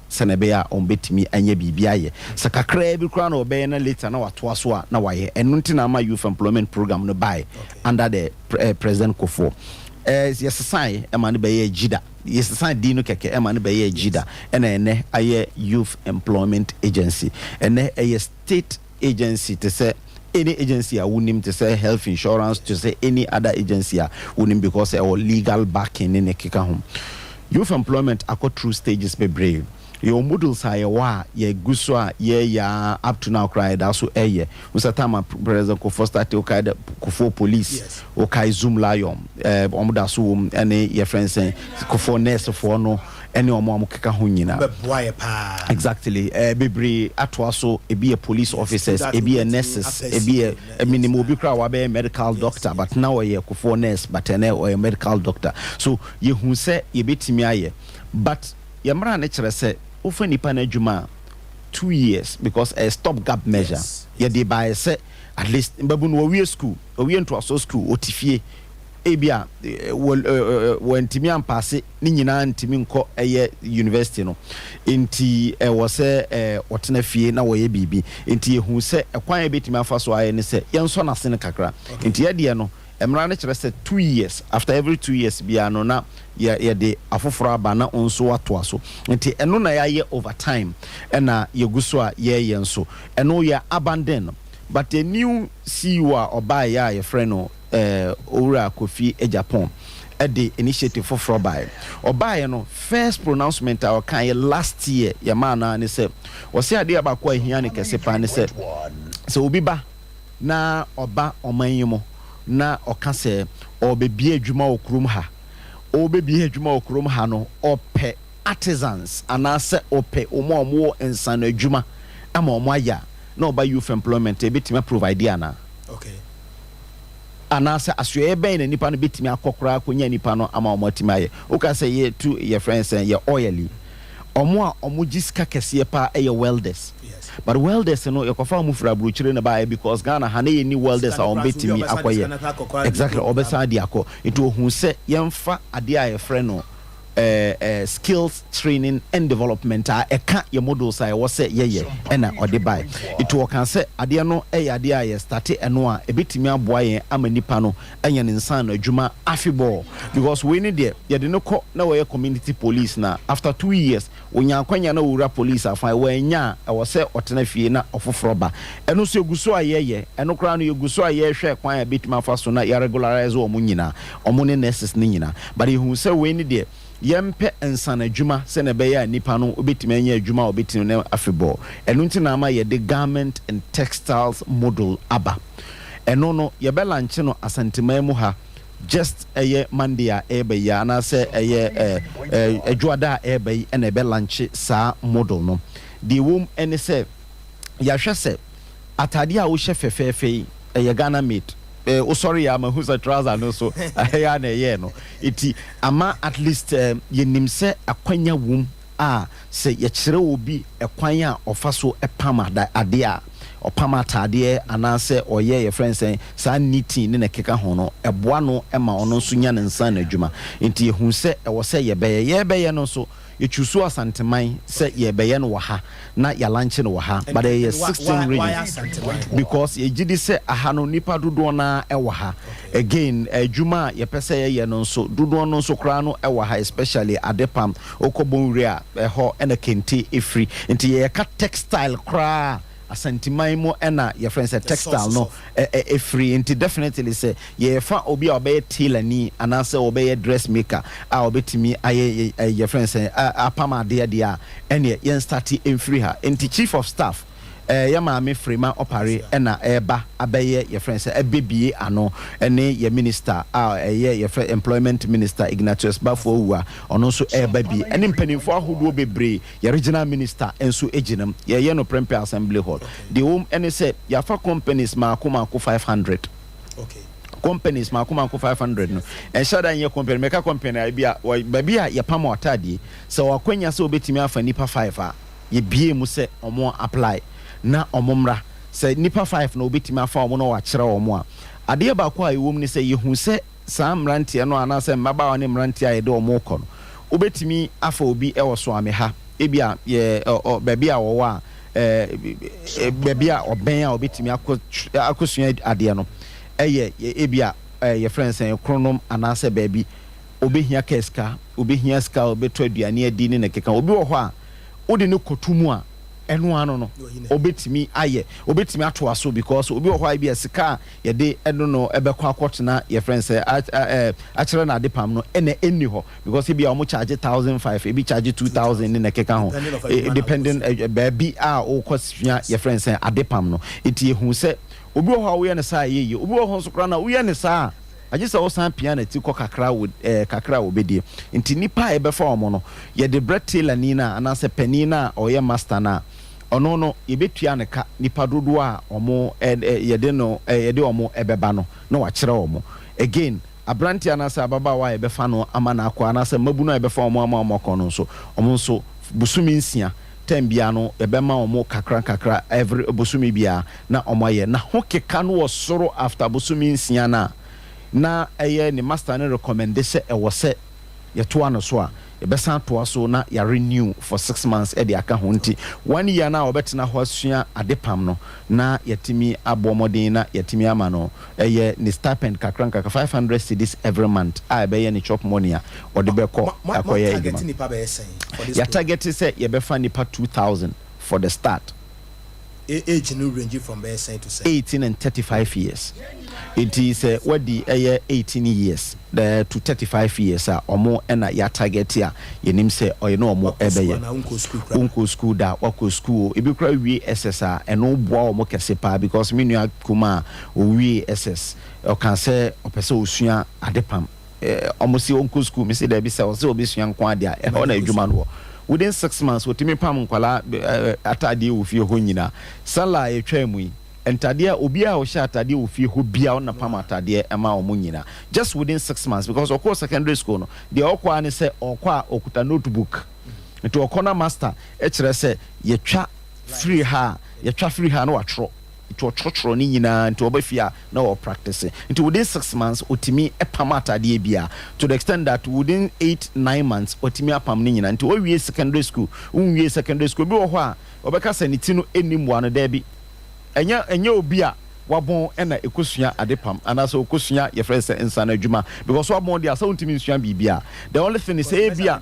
a ombetimi anya bibia ye sakakra bi kra na obey na later na watoa so a na waye enu nti na ma youth employment program no buy under the president Kufuor yes sai emane be ye jida yes sai di no keke emane be ye jida ene aye youth employment agency ene aye state agency to say any agency wunim to say health insurance to say any other agency wunim because our legal backing in keka home youth employment akọ through stages be brave your models are wa ye guswa ye ya up to now cry that so eye usatama president ko first start okay Kufuor police okay zoom lion omoda so ene ye friends Kufuor nurse for no ene omo keka ho nyina exactly bebre atwa so e be a police officers e be a nurses e be a minimum obi kra wa be medical doctor but now ye Kufuor nurse but ene or a medical doctor so ye hu se ye betimi aye but yamra na kire se ofa nipa na adwuma 2 years because a stopgap measure ye dey by say at least babu no we school we into so school otifie ebia wantimi ampase ni nyina ntimi nko eye university no enti wo se otena fie na wo ye bibi enti ehu se ekwan ebetimi afa so aye ne se yenso na se ne kakra enti ye de no emra ne kire se 2 years after every 2 years bia no na ye de afoforo aba na onso ato aso nti eno na ye over time na ye guso a ye yenso eno ye abandon but a new CEO oba ya ye friend no Owura Kofi Japan at the initiative for Frobai oba ye no first pronouncement our kan last year ye man na ne se wo se Adea Akye Abia ne kese pa ne se so obi ba na oba omanyimo na ɔka sɛ ɔbɛbie adwuma wɔ kurom ha ɔbɛbie adwuma wɔ kurom ha no ɔpɛ artisans anaasɛ ɔpɛ ɔmo a ɔmo wɔ nsano adwuma ama ɔmo ayɛ na ɔba youth employment ebɛtumi provide ana okay anaasɛ asoɛ bɛn na nipa no bɛtumi akɔkora akɔnya nipa no ama ɔmo atumi ayɛ woka sɛ yɛ tu yɛ friends yɛ oily ɔmo a ɔmo gye sika kɛseɛ pa ɛyɛ welders but welders no yɛkɔfa ɔmo fira aburokyire na baayɛ because Ghana ha na yɛ ni welders a ɔmo bɛtumi akɔyɛ exactly ɔbɛsan de akɔ nti ohun sɛ yɛmfa adeɛ a yɛfrɛ no skills training and development a ɛka yɛ models a ɛwɔ sɛ yɛyɛ ɛna ɔde bae it wɔka sɛ adeɛ no ɛyɛ adeɛ a yɛ starte ɛno a ɛbɛtumi aboa yɛn ama nipa no ɛnyɛ ne nsa no adwuma afebɔɔ because wei ne deɛ yɛde no kɔ na wɔyɛ community police na after 2 years wonya akwanya na wɔwura police afan wɔanya a ɛwɔ sɛ ɔtena fie na ɔfoforɔ ba ɛno nso yɛgu so a yɛyɛ ɛno koraa no yɛgu so a yɛhwɛ kwan a bɛtumi afa so na yɛregularize ɔmo nyinaa ɔmo ne nurses ne nyinaa but yɛhu sɛ wei ne deɛ yɛmpɛ nsana adwuma sɛ na ɛbɛyɛ a nipa no obɛtumi anya adwuma a obɛtumi na afebɔɔ ɛno nti na ama yɛde garment and textiles model aba ɛno no yɛbɛlanche no asanteman mu ha just ɛyɛ Monday a ɛbɛyɛ anaasɛ ɛyɛ adwoada a ɛbɛyi ɛna ɛbɛlanche saa model no deɛ wɔm ɛne sɛ yɛahwɛ sɛ atadeɛ a wohyɛ fɛfɛɛfɛ yi ɛyɛ Ghana made sorry ya ma who's a trouser no so ya na ye no iti ama at least yenim se akwanya wum a se ye kire obi ekwan a ofa so epama ade a opama tade anase oye ye friends sa niti ne na keka ho no eboa no ema ono so nya ne nsa na adwuma enti ye hu se e wo se ye beye no so yɛchusu asanteman sɛ yɛbɛyɛ no wɔ ha na yɛlanche no wɔ ha but ɛyɛ 16 regions because yɛgyidi sɛ aha no nipa dodoɔ na ɛwɔ ha again adwuma yɛpɛ sɛ yɛyɛ no nso dodoɔ no nso koraa no ɛwɔ ha especially adepam okɔbɔnwure a ɛhɔ ɛna kente efiri nti yɛka textile koraa asantiman mo ɛna your friends say textile no free into definitely say ye fa obi a obey tailor ni anase obey dressmaker a obetimi aye your friends say apama de dia ene yen start free her into chief of staff ya maame frema opare na eba abeye your friends say ebebie ano ene your minister your employment minister Ignatius Bafo ono so eba bi ene mpanimfo ahodo bebre your regional minister enso eginam ye no prempe assembly hall the home ene say ya fa companies makoma 500 okay companies makoma 500 no e shada nye company meka company bia a ya pama otade se wakwanya se obetimi afa nipa 5 a ye bie mu se omo apply na omomra se nipa 5 na obetima afa omo no wa kire omo a ade ba kwa ewom ni se yehu se saa mrantie no anase mbabawa ne mrantie ayede omo kɔ no obetimi afa obi ewo so ame ha ebia ye baabi a wo a baabi a oben a obetimi akosua ade no eye ebia ye friends en kronom anase baabi obehia keska obehia ska obeto aduane adi ne keka obi wo hɔ a odi ne kotumu a eno ano no obetimi aye obetimi ato aso because obi wo hɔ bi sika ye de eno no ebekɔ akɔtena ye friends akere na ade pam no ene enni hɔ because bi a omo charge 1500 ebi charge 2000 ne keka ho depending baabi a o kɔsua ye friends ade pam no eti ehu sɛ obi wo hɔ wo ye ne saa ye obi wo hɔ so kra na wo ye ne saa agisa wo san piano ti kɔ kakra wo bedie nti nipa e befa omo no ye de brettailer ni na anase panina o ye master na ono no ye betua ne ka nipa dodo a omo ye de no ye de omo ebeba no na wa kire omo again abranti anase ababa wa e befa no ama na akwa anase mabunu e befa omo ama kɔ no so omo nso busumi nsia tembia no ebema omo kakra every busumi bia na omo ye na hokeka no wo soro after busumi nsia na eye ni master ne recommendation e wo se ye to ano so a e besan to aso na ya renew for 6 months e de aka ho nti 1 year na obetena ho asua adepam no na yatimi abomodin na yatimi ama no eye ni stipend kakran 500 cedis every month a be ye ni chop money a ode be ko akoye igma ya target say ye be fa nipa 2000 for the start age no range from be saying to say 18 and 35 years. It is what the 18 years to 35 years omo na ya target ya yenim say or you know omo ebe ya unko school da wako school e bi kra wie ss eno boa omo kese pa because me nua kuma o wie ss o kan say opese osua adepam omo si unko school me say da bi say o say obesua nko ade a e ho na adwuma no within 6 months wotimi pam nkwala atade wo fie ho nyina sala e twa mu entadeɛ obi a ɔhyɛ atadeɛ ofie ho bia ɔna pam atadeɛ ɛma ɔmo nyina just within 6 months because ɔkɔ secondary school no deɛ ɔkɔ ani sɛ ɔkɔ a ɔkuta notebook nti ɔkɔ na master ɛkyerɛ sɛ yɛtwa free ha na watwerɛ nti ɔtwerɛtwerɛ ne nyinaa nti ɔbɛfie a na ɔ practice nti within 6 months otimi ɛpam atadeɛ bia to the extent that within 8-9 months otimi apam ne nyina nti ɔwie secondary school bi wɔ hɔ a ɔbɛka sɛ ne ti no ɛnim wa no daabi enya obi a wabon na ekosua adepam anaso ekosua ye friend say insana adwuma because wabon dia so ntimi nsua bibia the only thing is say bia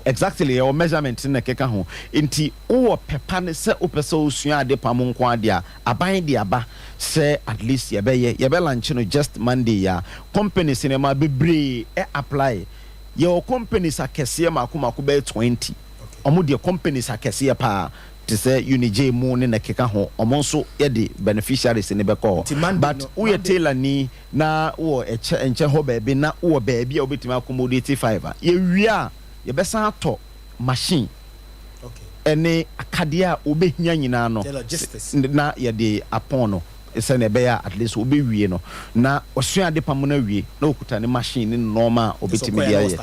exactly your measurement na keka ho nti wo pepa ne se opese osua adepam nko ade a aban dia ba say at least ye be launch no just Monday ya company cinema bebre apply your companies akese makoma ko be 20 omo de companies akese pa to say unije mu ne na keka ho omonso ye de beneficiaries ne beko but we tailor ni na wo enche ho baabi na wo baabi a obetima accommodate 5 ye wia ye besa ato machine ene akadia obehia nyina no na ye de apon no ese na be ya at least obewie no na osua de pam na wie na okuta ne machine ne normal obetima dia ye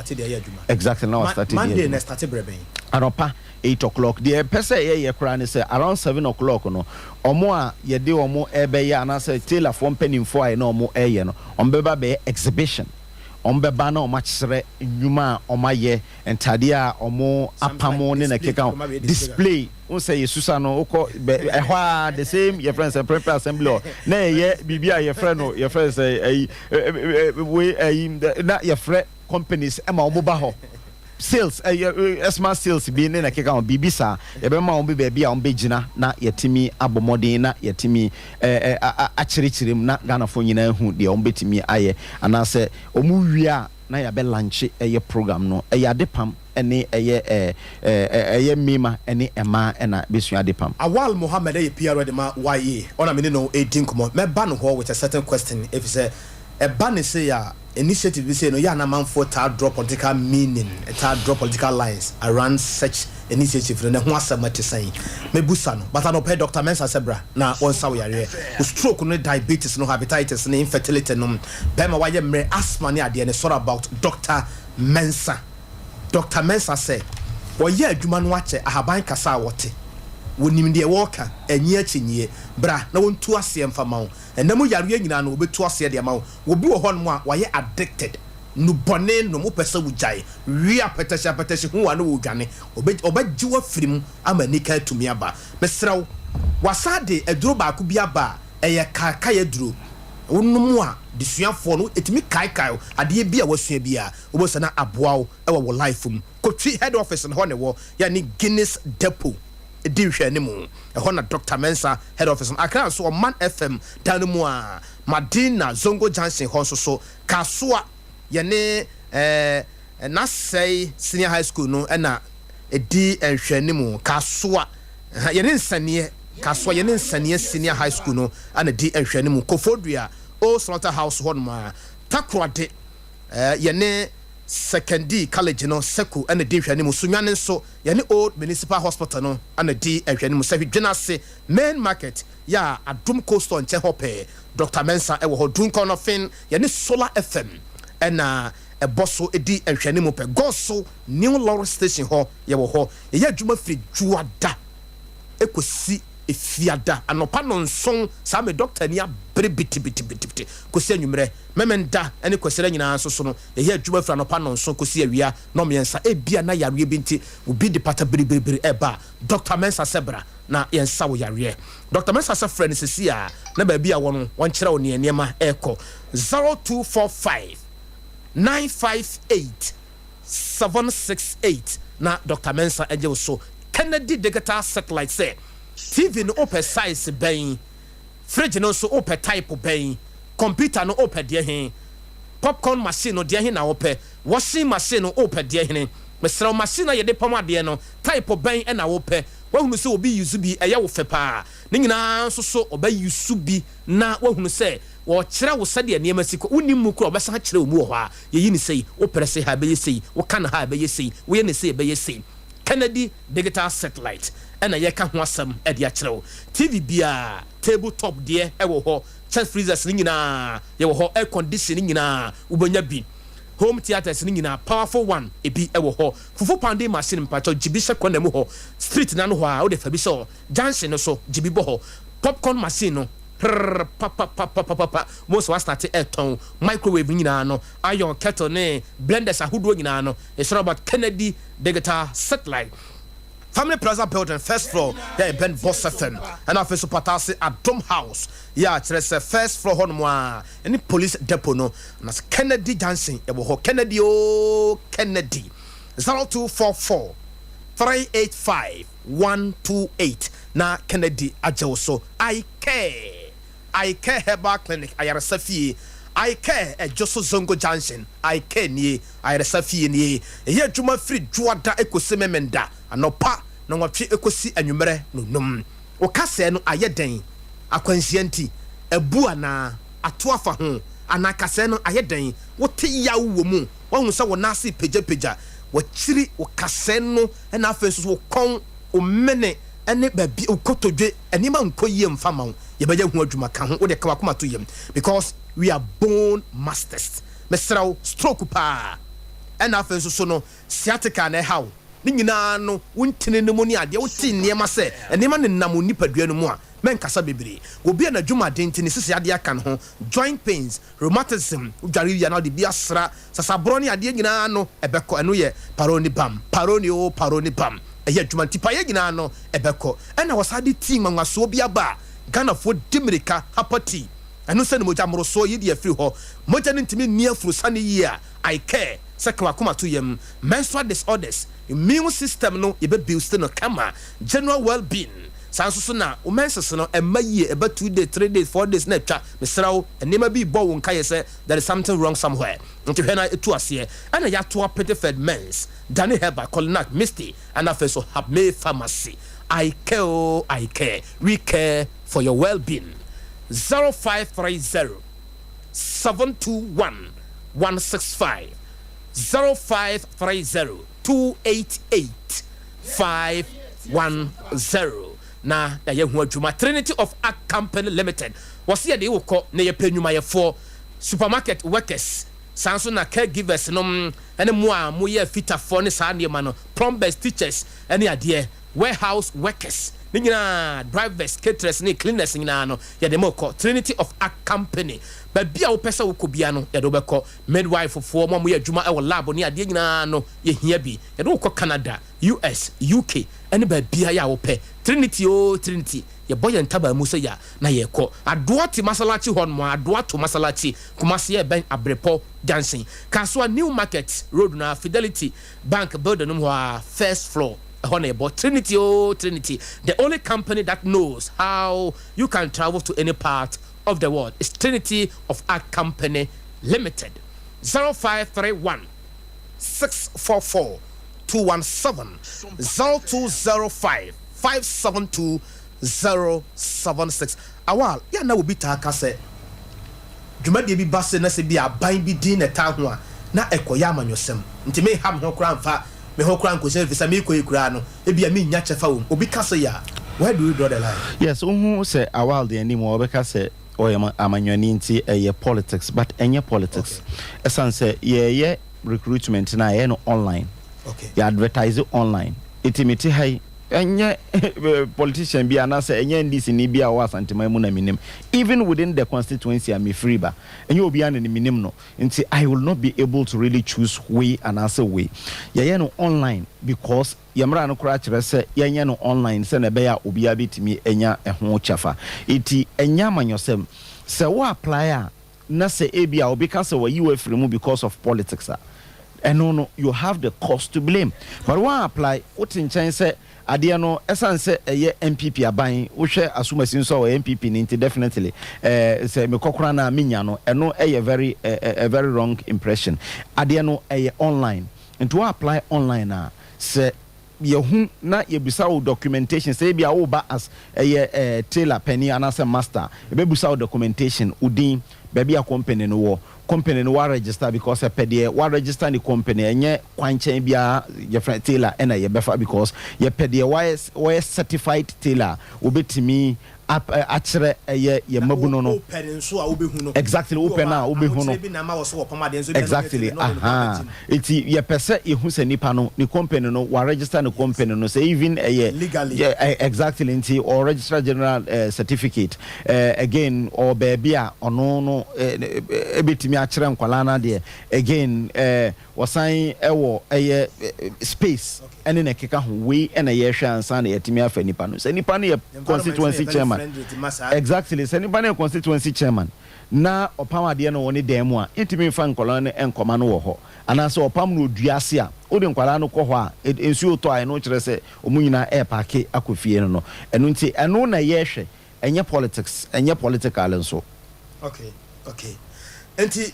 exactly now started Monday na started breben anopa 8 o'clock the person ye kra ne say around 7 o'clock no omo a ye de omo ebe ya na say tailor from penimfo ai na omo eye no ombeba be exhibition ombeba na omo kyere nnwuma omo ye entade a omo apamo ne na keka display on say yesusa no uko ehwa the same your friends and prepare assembly na ye bibia your friend no your friends say we na your friend companies e ma omo ba ho sales smart sales bi ne na keka on bibisa e be ma on be bia on be gina na yetimi abomodin na yetimi akyirikyirem na Ghana fo nyina hu de on betimi aye anase omu wia na ya be lunch program no adepam ene mima ene ema na besu adepam Awal Mohammed PR de ma ye ona me no 18 komo me ba no ho with a certain question if say e ba ne say ya initiative we say no ya na man for to draw political meaning to draw political lines around such initiative no ho asema te say me busa no but anope Dr. Mensa Sebra na on saw yare stroke no diabetes no hepatitis no infertility no bema waye mre asthma ne ade ne sort about Dr. Mensa say woye adwuma no ache ahaban kasa wote wonim de woka enye akyinye bra na wontu ase mfama wo enam yare nyina no obetu ase de ma wo obi wo hon mo a waye addicted no bone no mo pese wujai wi apetese hu wa no wodwane obaji wa firim amanika tumi aba mesrew wasade aduro ba ku bi aba eye kaka yaduro wonum a disuafo no etimi kai ade bi a wasua bi a obosa na aboa wo e wo life mu kotwi head office no ho ne wo ya ni Guinness Depot di hwe ne mu na Dr. Mensa head office akra so Man FM dan mu a Madina Zongo Junction ho so kasoa ye ne na say senior high school no na edi hwe ne mu kasoa ye ne nsanie kasoa ye ne nsanie senior high school no ana di hwe ne mu Kofodua o slaughterhouse ho no takrode ye ne secondary college no seku and di hwane mu sunwane nso ye ne old municipal hospital no and di hwane mu safi dwenase main market ya adum coastal nche hope Dr. Mensa e wo ho dun konofin ye ne Solar FM na e bosso di hwane mu pe goso new lorry station ho ye wo ho ye adwuma firi juada ekosi efiada anopa no nson sa me doctor ni abre biti kosi anwumre memenda ene kosere nyina so no ye adwuma fra anopa no nson kosi awia no mensa ebia na yare binti obi de pata biri eba Dr. Mensa Sebra na yensa wo yare Dr. Mensa se friend sisi a na ba bia wono won kire wo ne niema eko 0245 958 768 na Dr. Mensa eje so Kennedy digital satellite say TV no open size bɛn fridge no so open type bɛn computer no open deɛ hen popcorn machine no deɛ hen na open washing machine no open deɛ hen mesrɛ machine na yɛde pam adeɛ no type bɛn ɛna open wahunu sɛ obi use bi ɛyɛ wo fɛ paa ne nyinaa nso so ɔbɛ use bi na wahunu sɛ wɔkyerɛ wo sɛdeɛ nneɛma si kɔ wonim mu kora ɔbɛsan kyerɛ wo mu wɔ hɔ a yɛyi ne sɛi wopɛrɛ sɛ ha bɛyɛ sɛi woka na ha bɛyɛ sɛi woyɛ ne sɛi bɛyɛ sɛi Kennedy digital satellite ɛna yɛka ho asɛm ɛde akyerɛ wo TV bia table top deɛ ɛwɔ hɔ chest freezers ne nyinaa yɛwɔ hɔ air condition ne nyinaa wobɛnya bi home theaters ni nyina powerful one ebi ɛwɔ hɔ fufu pounding machine mpacho jibi hye kɔ na mu hɔ street na no hɔ a wo de fa bi so junction no so jibi bɔ hɔ popcorn machine no pa most was start ton microwave nyina no iron kettle ne blenders ahodoɔ nyina no it's all about Kennedy digital satellite Family Plaza building first floor yeah Ben Boss FM and our first patase at Dome House yeah kyerɛ first floor hɔ no a any police depot no na Kennedy Johnson ɛwɔ hɔ Kennedy o Kennedy 0244 385 128 na Kennedy agyew so I care herbal clinic ayaresa fie I care Joso Zongo Junction I care nie ayaresa fie nie ɛyɛ adwuma free dwoada ekoseme menda anopa na wɔtwe ekosi anwumere no nom o kase no ayɛ den akwansianti ebu ana ato afa ho ana kase no ayɛ den wote yawo wɔ mu wɔn sɛ wɔ nase pagya wɔkyiri o kase no na afa so wo kon o mene ene baabi o kotodwe enima nkoyie mfama wo yɛbɛgya hu adwuma ka ho wo de kawa koma to yam because we are born masters mesraw stroke pa ena afa so no sciatica na how ni nyina no wontene ne mu ni ade wote nneema sɛ nneema ne nam nipadua no mu a menkasa bebre obi na dwuma denti ne sisi ade aka no ho joint pains rheumatism udware ya na de bi asra sasabro ne ade nyina no ebekɔ eno yɛ paroni bam ɛyɛ dwuma tipa yɛ nyina no ebekɔ ɛna wasade team nwaso bi aba Ghana fo dimirika hapati eno sɛ ne moja moroso yi de afiri hɔ moja ne ntimi ni afuru sane yi a I care sekwa kuma to yam menstrual disorders immune system no ebe build no kama general well-being sanso na o menses no emaye eba 2 days 3 days 4 days na twa mesrawo enema bi bo won kai say there is something wrong somewhere nti hwe na etu ase ana ya to Pettiford Men's Danny Herba Colinac Misty and afeso have me pharmacy I care we care for your well-being 0530 721 165 0530 288 510 na da ye hu adwuma Trinity of Art Company Limited wose ye de wokɔ na ye panyuma ye for supermarket workers sanso na caregivers no ene mo a mo ye fitafo ne saa ne ma no plumbers teachers ene ade warehouse workers ni nyina drivers caterers ne cleaners nyina no ye de mo kɔ Trinity of Art Company ba bia wo pesa wo kobia no ye do bekɔ midwife fo mo ye adwuma e wo lab ne ade nyina no ye hia bi ye do kɔ Canada US UK ene ba bia ya wo pɛ Trinity ye boy ntaba mu se ya na ye kɔ adoati masalachi hon mo adoato masalachi kumase ye ben abrepo Johnson kaswa New Market Road na Fidelity Bank building no ho first floor But Trinity, the only company that knows how you can travel to any part of the world is Trinity of Art Company Limited. 0531 644 217 0205 572 076. Awal, ya na obi ta aka se. Dwumade bi base na se bi aban bi din na ta ho a na ekoya amanyosem. Nti me ham ho kra mfa me ho kra nkoje visa me koyi kra no ebia me nya chefa wo obi ka se ya where do you draw the line? Yes, who say awal the anymore obeka say amanyoni nti politics but enye politics esan say ye recruitment na ye no online. Okay. You advertise it online. Itimiti hay enye politician bi anase enye ndisi ni bi a wa santima mu na minim even within the constituency am free ba enye obi an ni minim no nti I will not be able to really choose way and answer way ye no online because yamra no kura kire se ye no online se na be ya obi abetimi enya eho chafa iti enya manyosem se wo apply a na se ebia obi ka se wo yiwe free mu because of politics and no you have the cost to blame but one apply what in change say adeɛ no ɛsan sɛ ɛyɛ MPP aban wohwɛ asumasi nso wɔ MPP ne nti definitely sɛ mekɔkora na menya no ɛno ɛyɛ very a very wrong impression adeɛ no ɛyɛ online nti wo apply online a sɛ yehu na yebisa wo documentation say bia wo ba as tailor penny anase master ebebusa wo documentation udin baby a company no wo register because pede wa register the company enye kwanchen bia your friend tailor na ye befa because ye pede wa certified tailor obetimi actually ye mabuno no open so a obehu no exactly open na obehu no exactly iti ye pese ehu se nipa no ni company no wa register the company no say even legally exactly nti or register general certificate again or baby a ono no ebetimi akere nkwala na de again wasan ewo space ene na keka ho we ene ye hwe ansa na yetimi afa nipa no say nipa no ye constituency chairman exactly say nipa no ye constituency chairman na opam ade no woni dan mu a intimi fa nkwala no enkoma no wo ho anase opam no oduase a odi nkwala no kɔ ho a ensu to ai no kire se omunyina parke akofie no eno nti eno na ye hwe enye politics enye political nso okay enti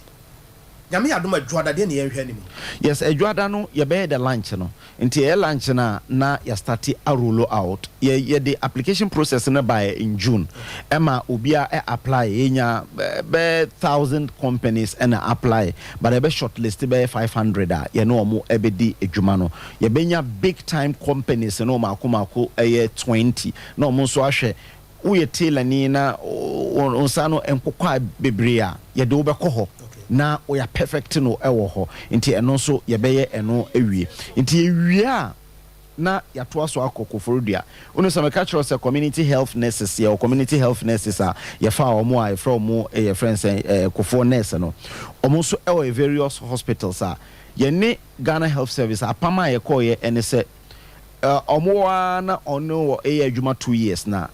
nyame adom adwada de na ye hwe anim yes adwada no ye be the lunch no enti e lunch na ya start a roll out ye the application process na by in June ema obia apply enya be 1,000 companies and apply but e be shortlist be 500 ye no omo e be di adwuma no ye benya big time companies no makomako 20 na omo so ahwe uye tailor ni na onsano enkokwa bebre a ye de obekɔ hɔ na we are perfect no ewo ho nti eno so ye beye eno ewie nti ewie a na ya to aso akokofrodua unu so meka kiro se community health nurses ya community health nurses a ye fa omo a from mo ye friends kofo nurse no omo so ewo various hospitals a ye ne Ghana Health Service apama ye call ye ene se omo na ono adwuma 2 years na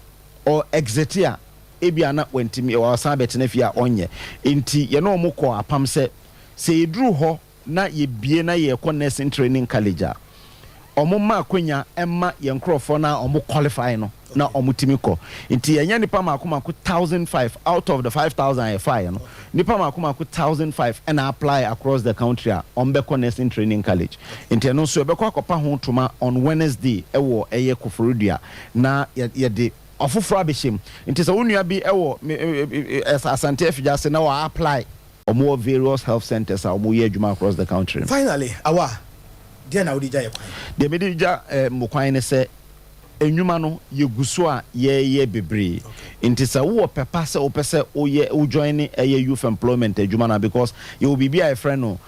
or exit ya ebia na wantimi wa san betena fia onye enti ye no omukọ apam se eduru ho na ye bie na ye kọ nursing training college a omuma akwanya emma ye nkrofo na omu qualify no na omutimi kọ enti enya nipa makomako 1,500 out of the 5,000 ye fire no nipa makomako 1,500 and apply across the country a ombekọ nursing training college enti no so ebekọ akopa ho tuma on Wednesday ewo eye Koforodua na ye de ofufra behim nti se wonua bi ewo asante afija se na wa apply omo various health centers a omo ye adwuma across the country. Finally awa dia na odija ye kwan de me dija mo kwan ne se enwuma no ye guso a ye bebre nti se wo pepa se wo pese wo join youth employment adwuma na because you will be a friend no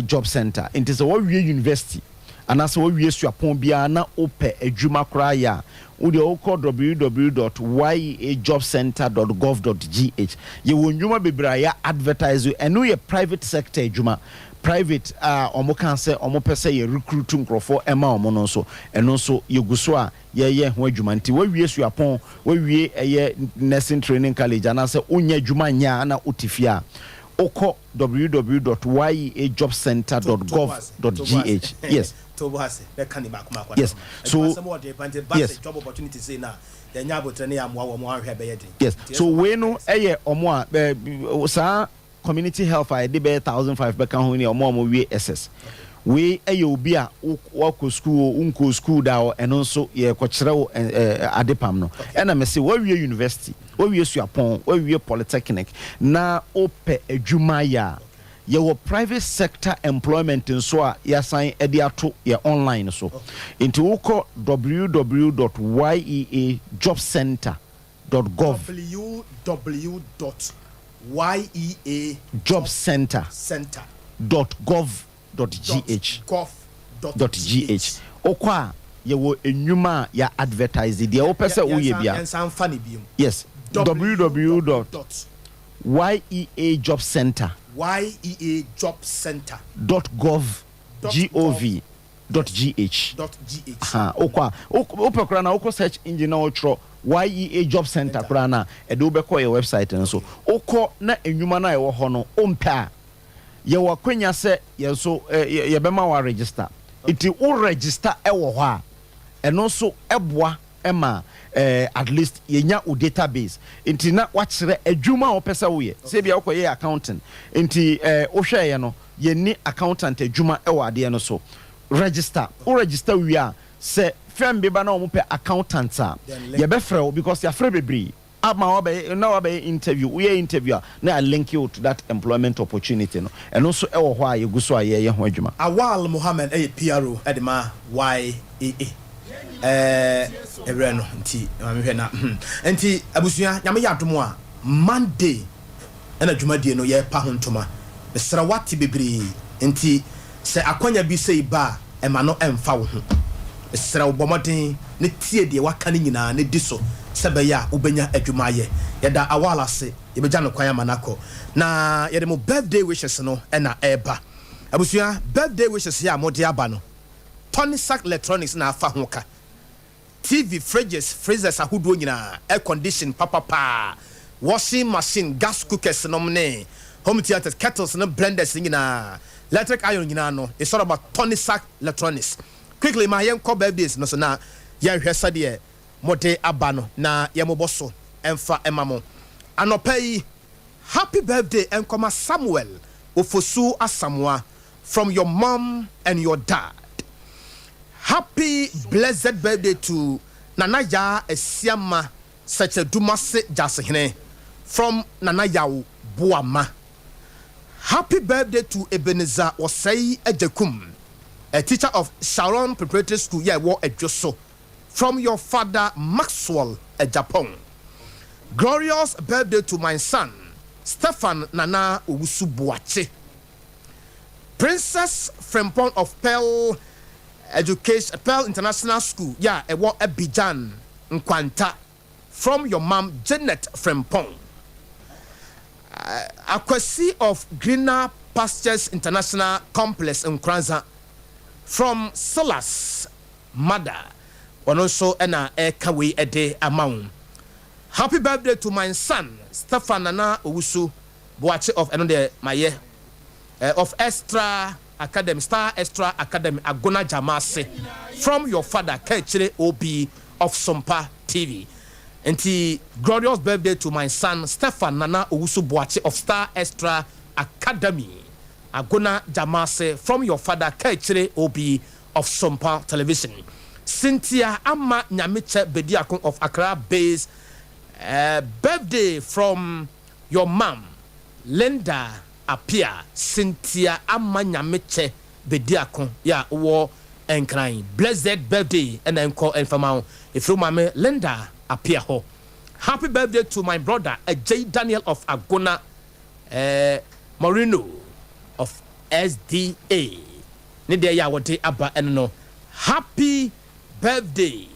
job center nti se wo wie university anase wo wie suapon bia na ope adwuma kra ya wo de www.yeajobcenter.gov.gh ye wo ndwuma bebra ya advertise eno ye private sector adwuma private omo kan se omo pese ye recruit nkrofo ema omo no so eno so ye guso a ye ho adwuma nti wo wie suapon wo wie nursing training college anase onya adwuma nya na otifia oko www.yeajobcenter.gov.gh yes yes so yes job opportunity say na ya nya botre ya mo ahwe be yedin yes so we no omo a sa community health I dey 1,500 be kan ho ni omo we ss we obi a wo school unko school da o eno so ye ko kire wo adepam no ena me say wo wie university wo wie suapon wo wie polytechnic na ope adwuma ya your private sector employment in so ya sign ediato ya online so into uko www.yeajobcenter.gov.gh okwa yewo enwuma ya advertise dia wo pese wo ye bia yes yeajobcenter.gov.gh ha okwa opekra na okọ search engine na otro YEA job center kra na e do be call your website nso okọ na enwuma na e wo ho no ompa ye wa kwenya se ye so ye be ma wa register iti o register e wo ho a and also eboa ema at least yenya o database inti na wachire adwuma o pesa wo ye se bia wo ye accountant inti wo hwe ye no ye ni accountant adwuma e wade no so register we are se fem be ba na wo pe accountant a ye be frɛ because ya frɛ bebre ama obe na obe interview we interview na link you to that employment opportunity no and also e wo ho a ye guso a ye ho adwuma Awal Mohammed PRO edema YEA Ebreno nti amehwe na nti abusua nyame yadomo a Monday na dwumadie no ye pa ho ntoma besra wate bebre nti se akwanya bi sei ba ema no emfa wo ho besra wo bomoden ne tie de waka ne nyina ne diso sebeya ubenya adwumaye yeda awala se yebeja no kwan amanako na yede mo birthday wishes no na eba abusua birthday wishes ya mode aba no Tonisac Electronics na afa ho ka TV, fridges, freezers, ahudu nyina, air condition, papa, washing machine, gas cookers, nomne, home theaters, kettles, no blenders, nyina, electric iron nyina no. It's all about Tonisac Electronics. Quickly, my young call birthdays, no so na, yan hwesa de mode abano na yamoboso emfa emamo. Anopei, happy birthday enkoma Samuel Ofosu Asamoah from your mom and your dad. Happy blessed birthday to Nanaya Esiama such a Dumase Jasehene from Nanaya Buama. Happy birthday to Ebenezer Osei Ejekum, a teacher of Sharon Preparatory School, Yawo Ejoso, from your father Maxwell Ejapong. Glorious birthday to my son Stefan Nana Usubuache. Princess Frempong of Pearl Education Pearl International School, ewo Abidjan Nkwanta, from your mom Janet Frempong. Akwasi of Greener Pastures International Complex in Kranza, from Silas mother, and also ena kawe ede amount. Happy birthday to my son Stefan Nana Owusu Boache of another my of Extra Academy, Star Extra Academy, Agona Jamase, from your father, Kechere OB of Sompa TV. And the glorious birthday to my son, Stefan Nana Owusu Boache of Star Extra Academy, Agona Jamase, from your father, Kechere OB of Sompa Television. Cynthia Amma Nyamiche Bediakon of Accra Base, birthday from your mom, Linda Apia Cynthia Amanyameche Bediakon wo enkran blessed birthday and enko enfamao if you mame Linda Apia ho. Happy birthday to my brother J Daniel of Agona Moreno of SDA ne de ya wote aba eno. Happy birthday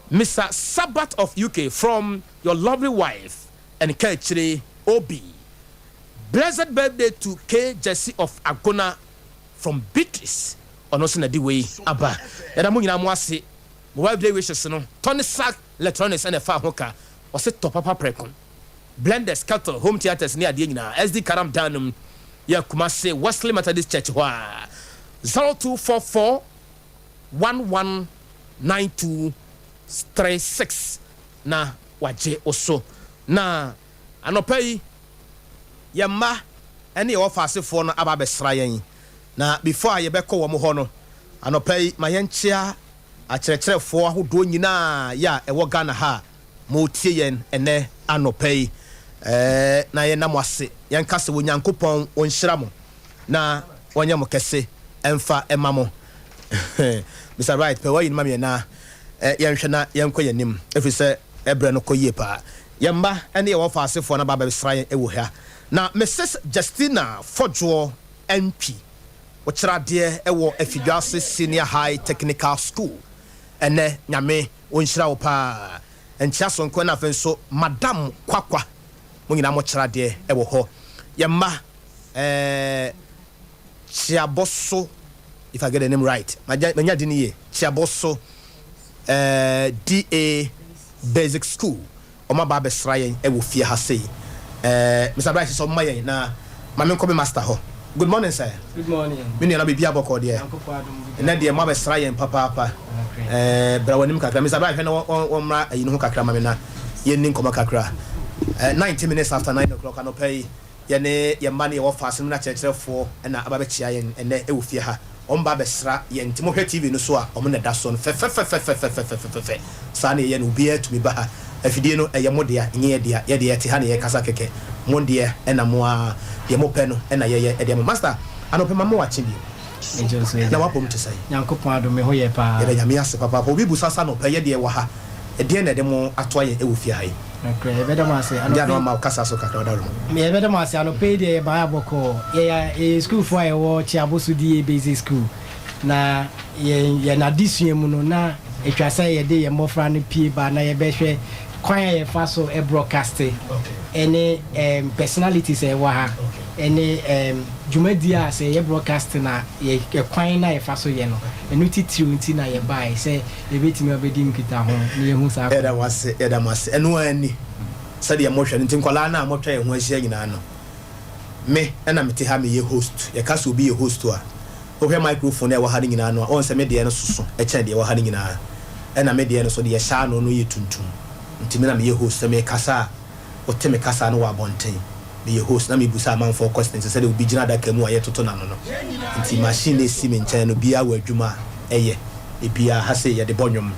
Mr. Sabbath of UK from your lovely wife and Kechire Obi. Blessed birthday to K. Jesse of Agona from Beatrice. On also the way Abba. Yadamuina Mwasi. Birthday wishes no. Tonisac Electronics and a far hooker. Or set to Papa Precon. Blenders, cattle, home theaters near Dina. SD Karam Danum. Yakumase Wesley Methodist Church. 0244 119236. Na waje oso. Na anopei. Yamma ene ye ofasefo no aba besra yen na before ye beko wo mo ho no anopai ma yenchia akyerɛkyerɛfo ahodo nyina ya ewo Ghana ha mo tie yen ene anopai na ye nam ase yen kase wo Nyankopɔn onhyira mo na wonye mo kese emfa ema mo Mr. Right pe wayi ma me na yen hwe na yen kɔ yanim efi sɛ ebre no kɔ yie pa yamba ene ye ofasefo no aba besra yen ewo ha. Na Mrs. Justina Fodjo MP Ochradie ewo Efidwase Senior High Technical School ene nyame onhyira wo pa enchia so nko na fenso Madam Kwakwa mo nyina mo chradie ewo ho yemma Chiaboso, if I get the name right manya diniye Chiaboso DA Basic School oma ba besra yen ewo fie ha sei Mr. Bryce so maye na mame ko be master ho Good morning, sir. Good morning. Mini na bibi aboko de. Na de ma be sra yen papa. Bra wanim kakra. Mr. Bra hwe na wonmra ayinu ho kakra ma me na yen nin koma kakra. 90 minutes after 9 o'clock anopai ye ne ye ma ne ye wo fast na checherefo na aba be chia yen ene e wo fie ha. Omba be sra yen timo hwe TV no so a omo na da so no fe sa na ye no bi atumi ba ha. Afidie no eye modea nye dia ye de te ha na ye kasa keke. Mondia ena mo a ye mo pe no ena ye de mo master anope ma mo wa chi bi na wapom te sai Nyankopon ado me ho ye pa ye nyame ase papa obi bu sasa no pe ye de wa ha e de na de mo ato ye e wo fie ha yi okay e be de mo ase anope no ma kasa so kakra da ro me e be de mo ase anope de ye ba aboko ye school for ye wo chi abosu di basic school na ye na disue mu no na etwa sai ye de ye mofra no pie ba na ye be hwe kwan ye fa so e broadcast any personalities e wa ha any jumadia say ye broadcast na ye kwan na ye fa so ye no enu titiri nti na ye bai say ye betimi obedi nkita ho na ye hu sa eda wase enu ani sade ye mohwe nti nkwala na motwa ye ho ahia nyina no me ena mete ha me ye host ye kasa obi ye host a ohwe microphone e wa ha nyina no on se me de no soso e kyan de wa ha nyina ena me de no so de ye sha no ye tuntum nti me na me ye host me kasa o teme kasa no wa bonten me ye host na me busa man for questions say obi gina da kamu aye toto na no nti machine esi me nchen no bia wa adwuma eye e bia ha say ye de bonnwom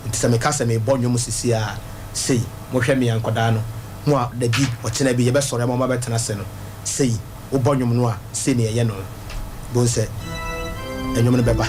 nti se me kasa me bonnwom sisi a sei mo hwe me yankoda no mo a da bi o chena bi ye be sore mo ma betena se no sei o bonnwom no a sei ne ye no bon se enwom no beba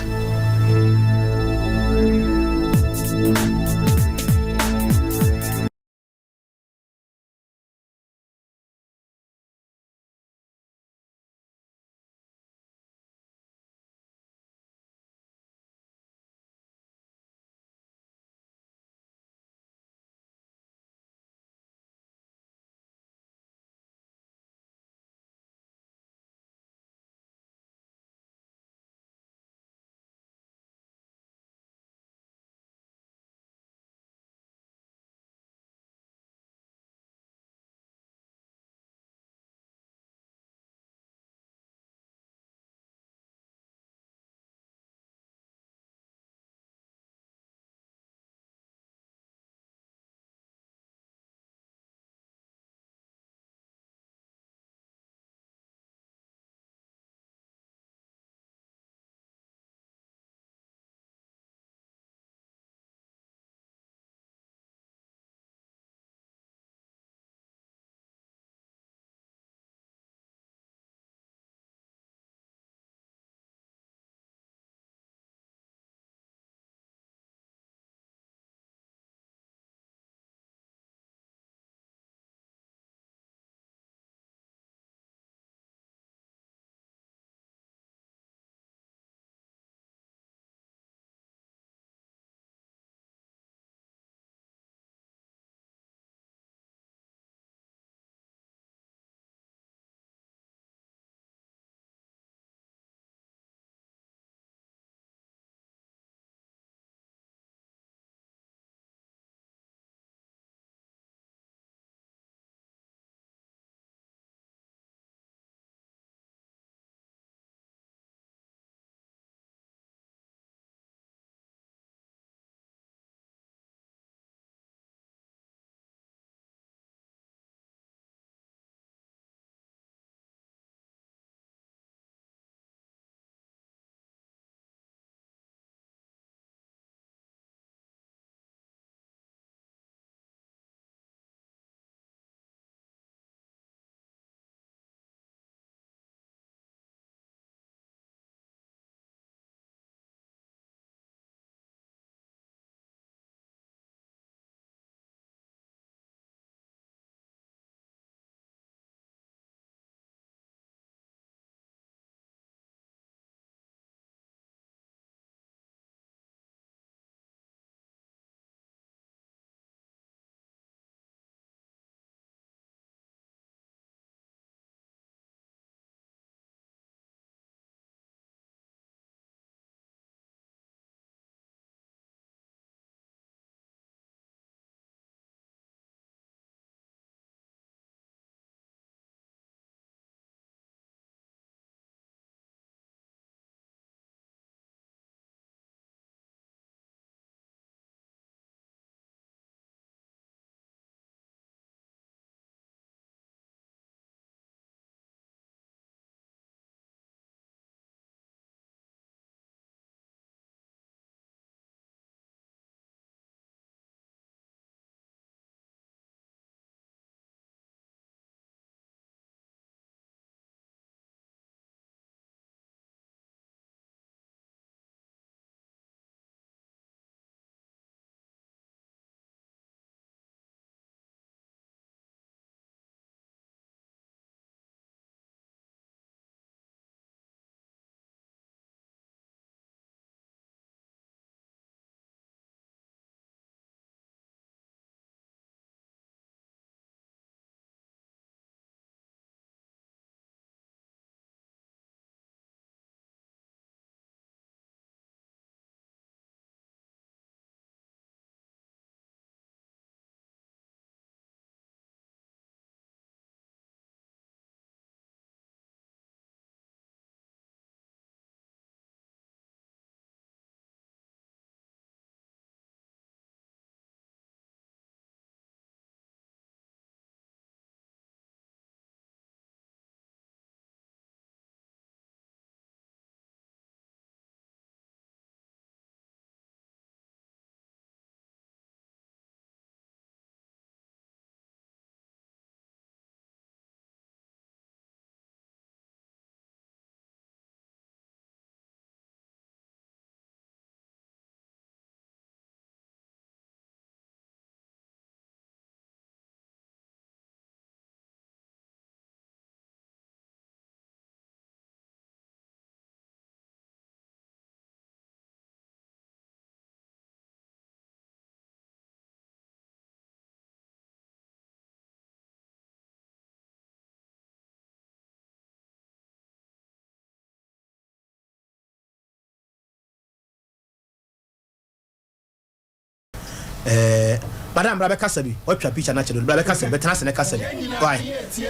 Madam Brabe Kassabi, what your picture natural, Brabe Kassabi, but Trans and Kassabi. Why?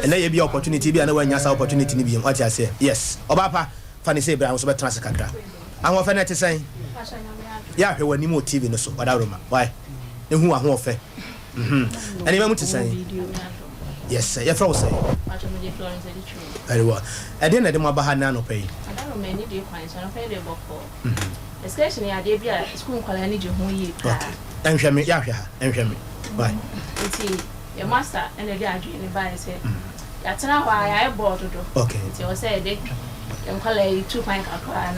And there be opportunity, be another one, opportunity to be what I say. Yes. Obapa, Fanny say, but I was about Transacra. I'm offended to say, yeah, he was more TV no so, but I don't know. Why? And who are more fair? And even to say, yes, sir, your friend say. Very well. I didn't know about Nano pay. I don't know many different, I don't pay the book for. Especially at Adea school, I need you who you are. I'm sure me, yeah, I'm sure me. Why? Your master and the guy in the buy said, that's not why I bought to do. Okay. It was said, I'm calling 2 pint kakra.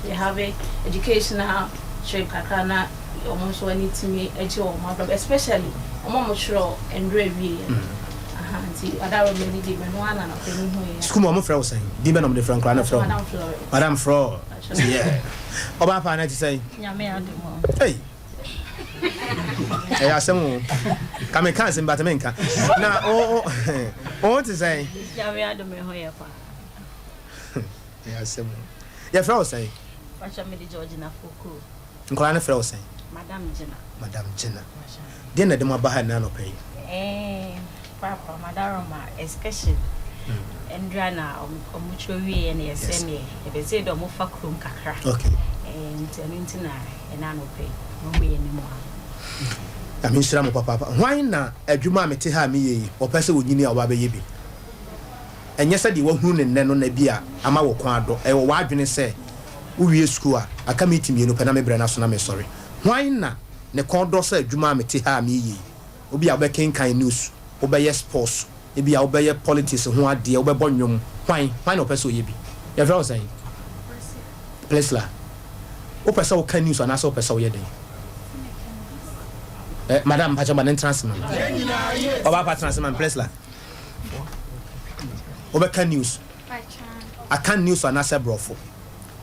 They have a educational shape kakra, almost one need to me at your mother, especially a moment sure and brave. I don't really give one and a school mama Fro saying, Demon of the Frank Rana from Madame Fro. Yeah. Obapa, I say, hey. I ask some come and cousin, but I now, what to say? Yes, yeah, Fro say, what's your Millie Georgina Foucault? Grana Fro say, Madame Jenna. Dinner the Mabaha Nano pay. Papa, Madaroma, especially and Drana or Mutuary and the same if they say the Mofa Krum Kakra. Okay. And Tintina and Nano pay, no way anymore. I mean, Sram Papa, why not a Juma Metiha me or person with Guinea or Baby? And yesterday, one moon and then on a beer, I'm our quadro, a wide and say, we school, I come meet me in Panama Brana, sorry. Why not? The corridor said Juma Metiha me, will be a baking kind news. Obey sports, it be obey politics who are dear, obey bonum, why no person ye be. You're very saying, Plesla. Opa so can news and also person ye day. Madame Pachaman and Transman. Obapa Transman, Plesla. Obey can news. I can't news and answer brofo.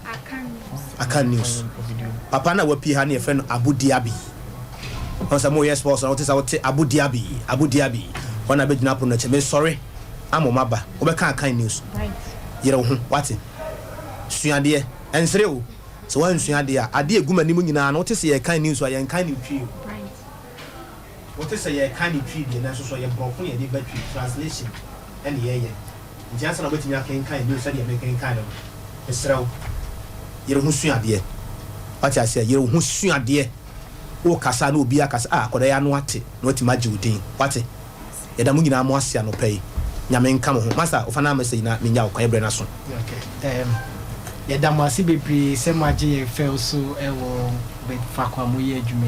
I can't news. Papana will be honey a friend Abu Dhabi. On some more sports, I notice I would say Abu Dhabi. When I be up on the chimney, sorry, I'm on Maba. Oba can't kind news. Right. You know, what it? Suyandia and Srew. So when Suyandia, I dear Guma Nimuna, notice a kind news, I am kind of tree. Right. What is a kind of tree, and that's why you're broken a battery translation. And the air. Just on waiting, I can kind news, and you're making kind of a srow. You know who Suyandia. What I say, you know who Suyandia. O kasa no bia kasa koda ya no ate no ati magudin wate ya da mu nyina mo asia no pay nyame nka mo ho master ofana message na menya o kan ebre na so okay ya da mo asi bepre se magye fe so ewo be fa kwa mo ye adwuma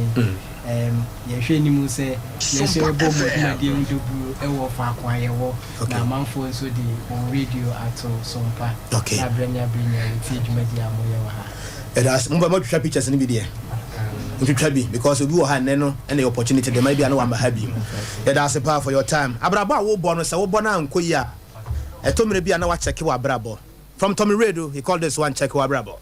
ya hwe ni mu se le se bo mo na de ndobu ewo fa kwa ye wo na manfo nso di on radio ato Sompa na brenya ti adwuma di amo ye wa ha that's mo ba mo twa pictures ni bi de because we will have any opportunity there might be no one happy. That's a power for your time. Abrabo wo bo no se wo bo na nko yi a etomre bia na wa check wa abrabo. From Tommy Radio he called this one check wa abrabo.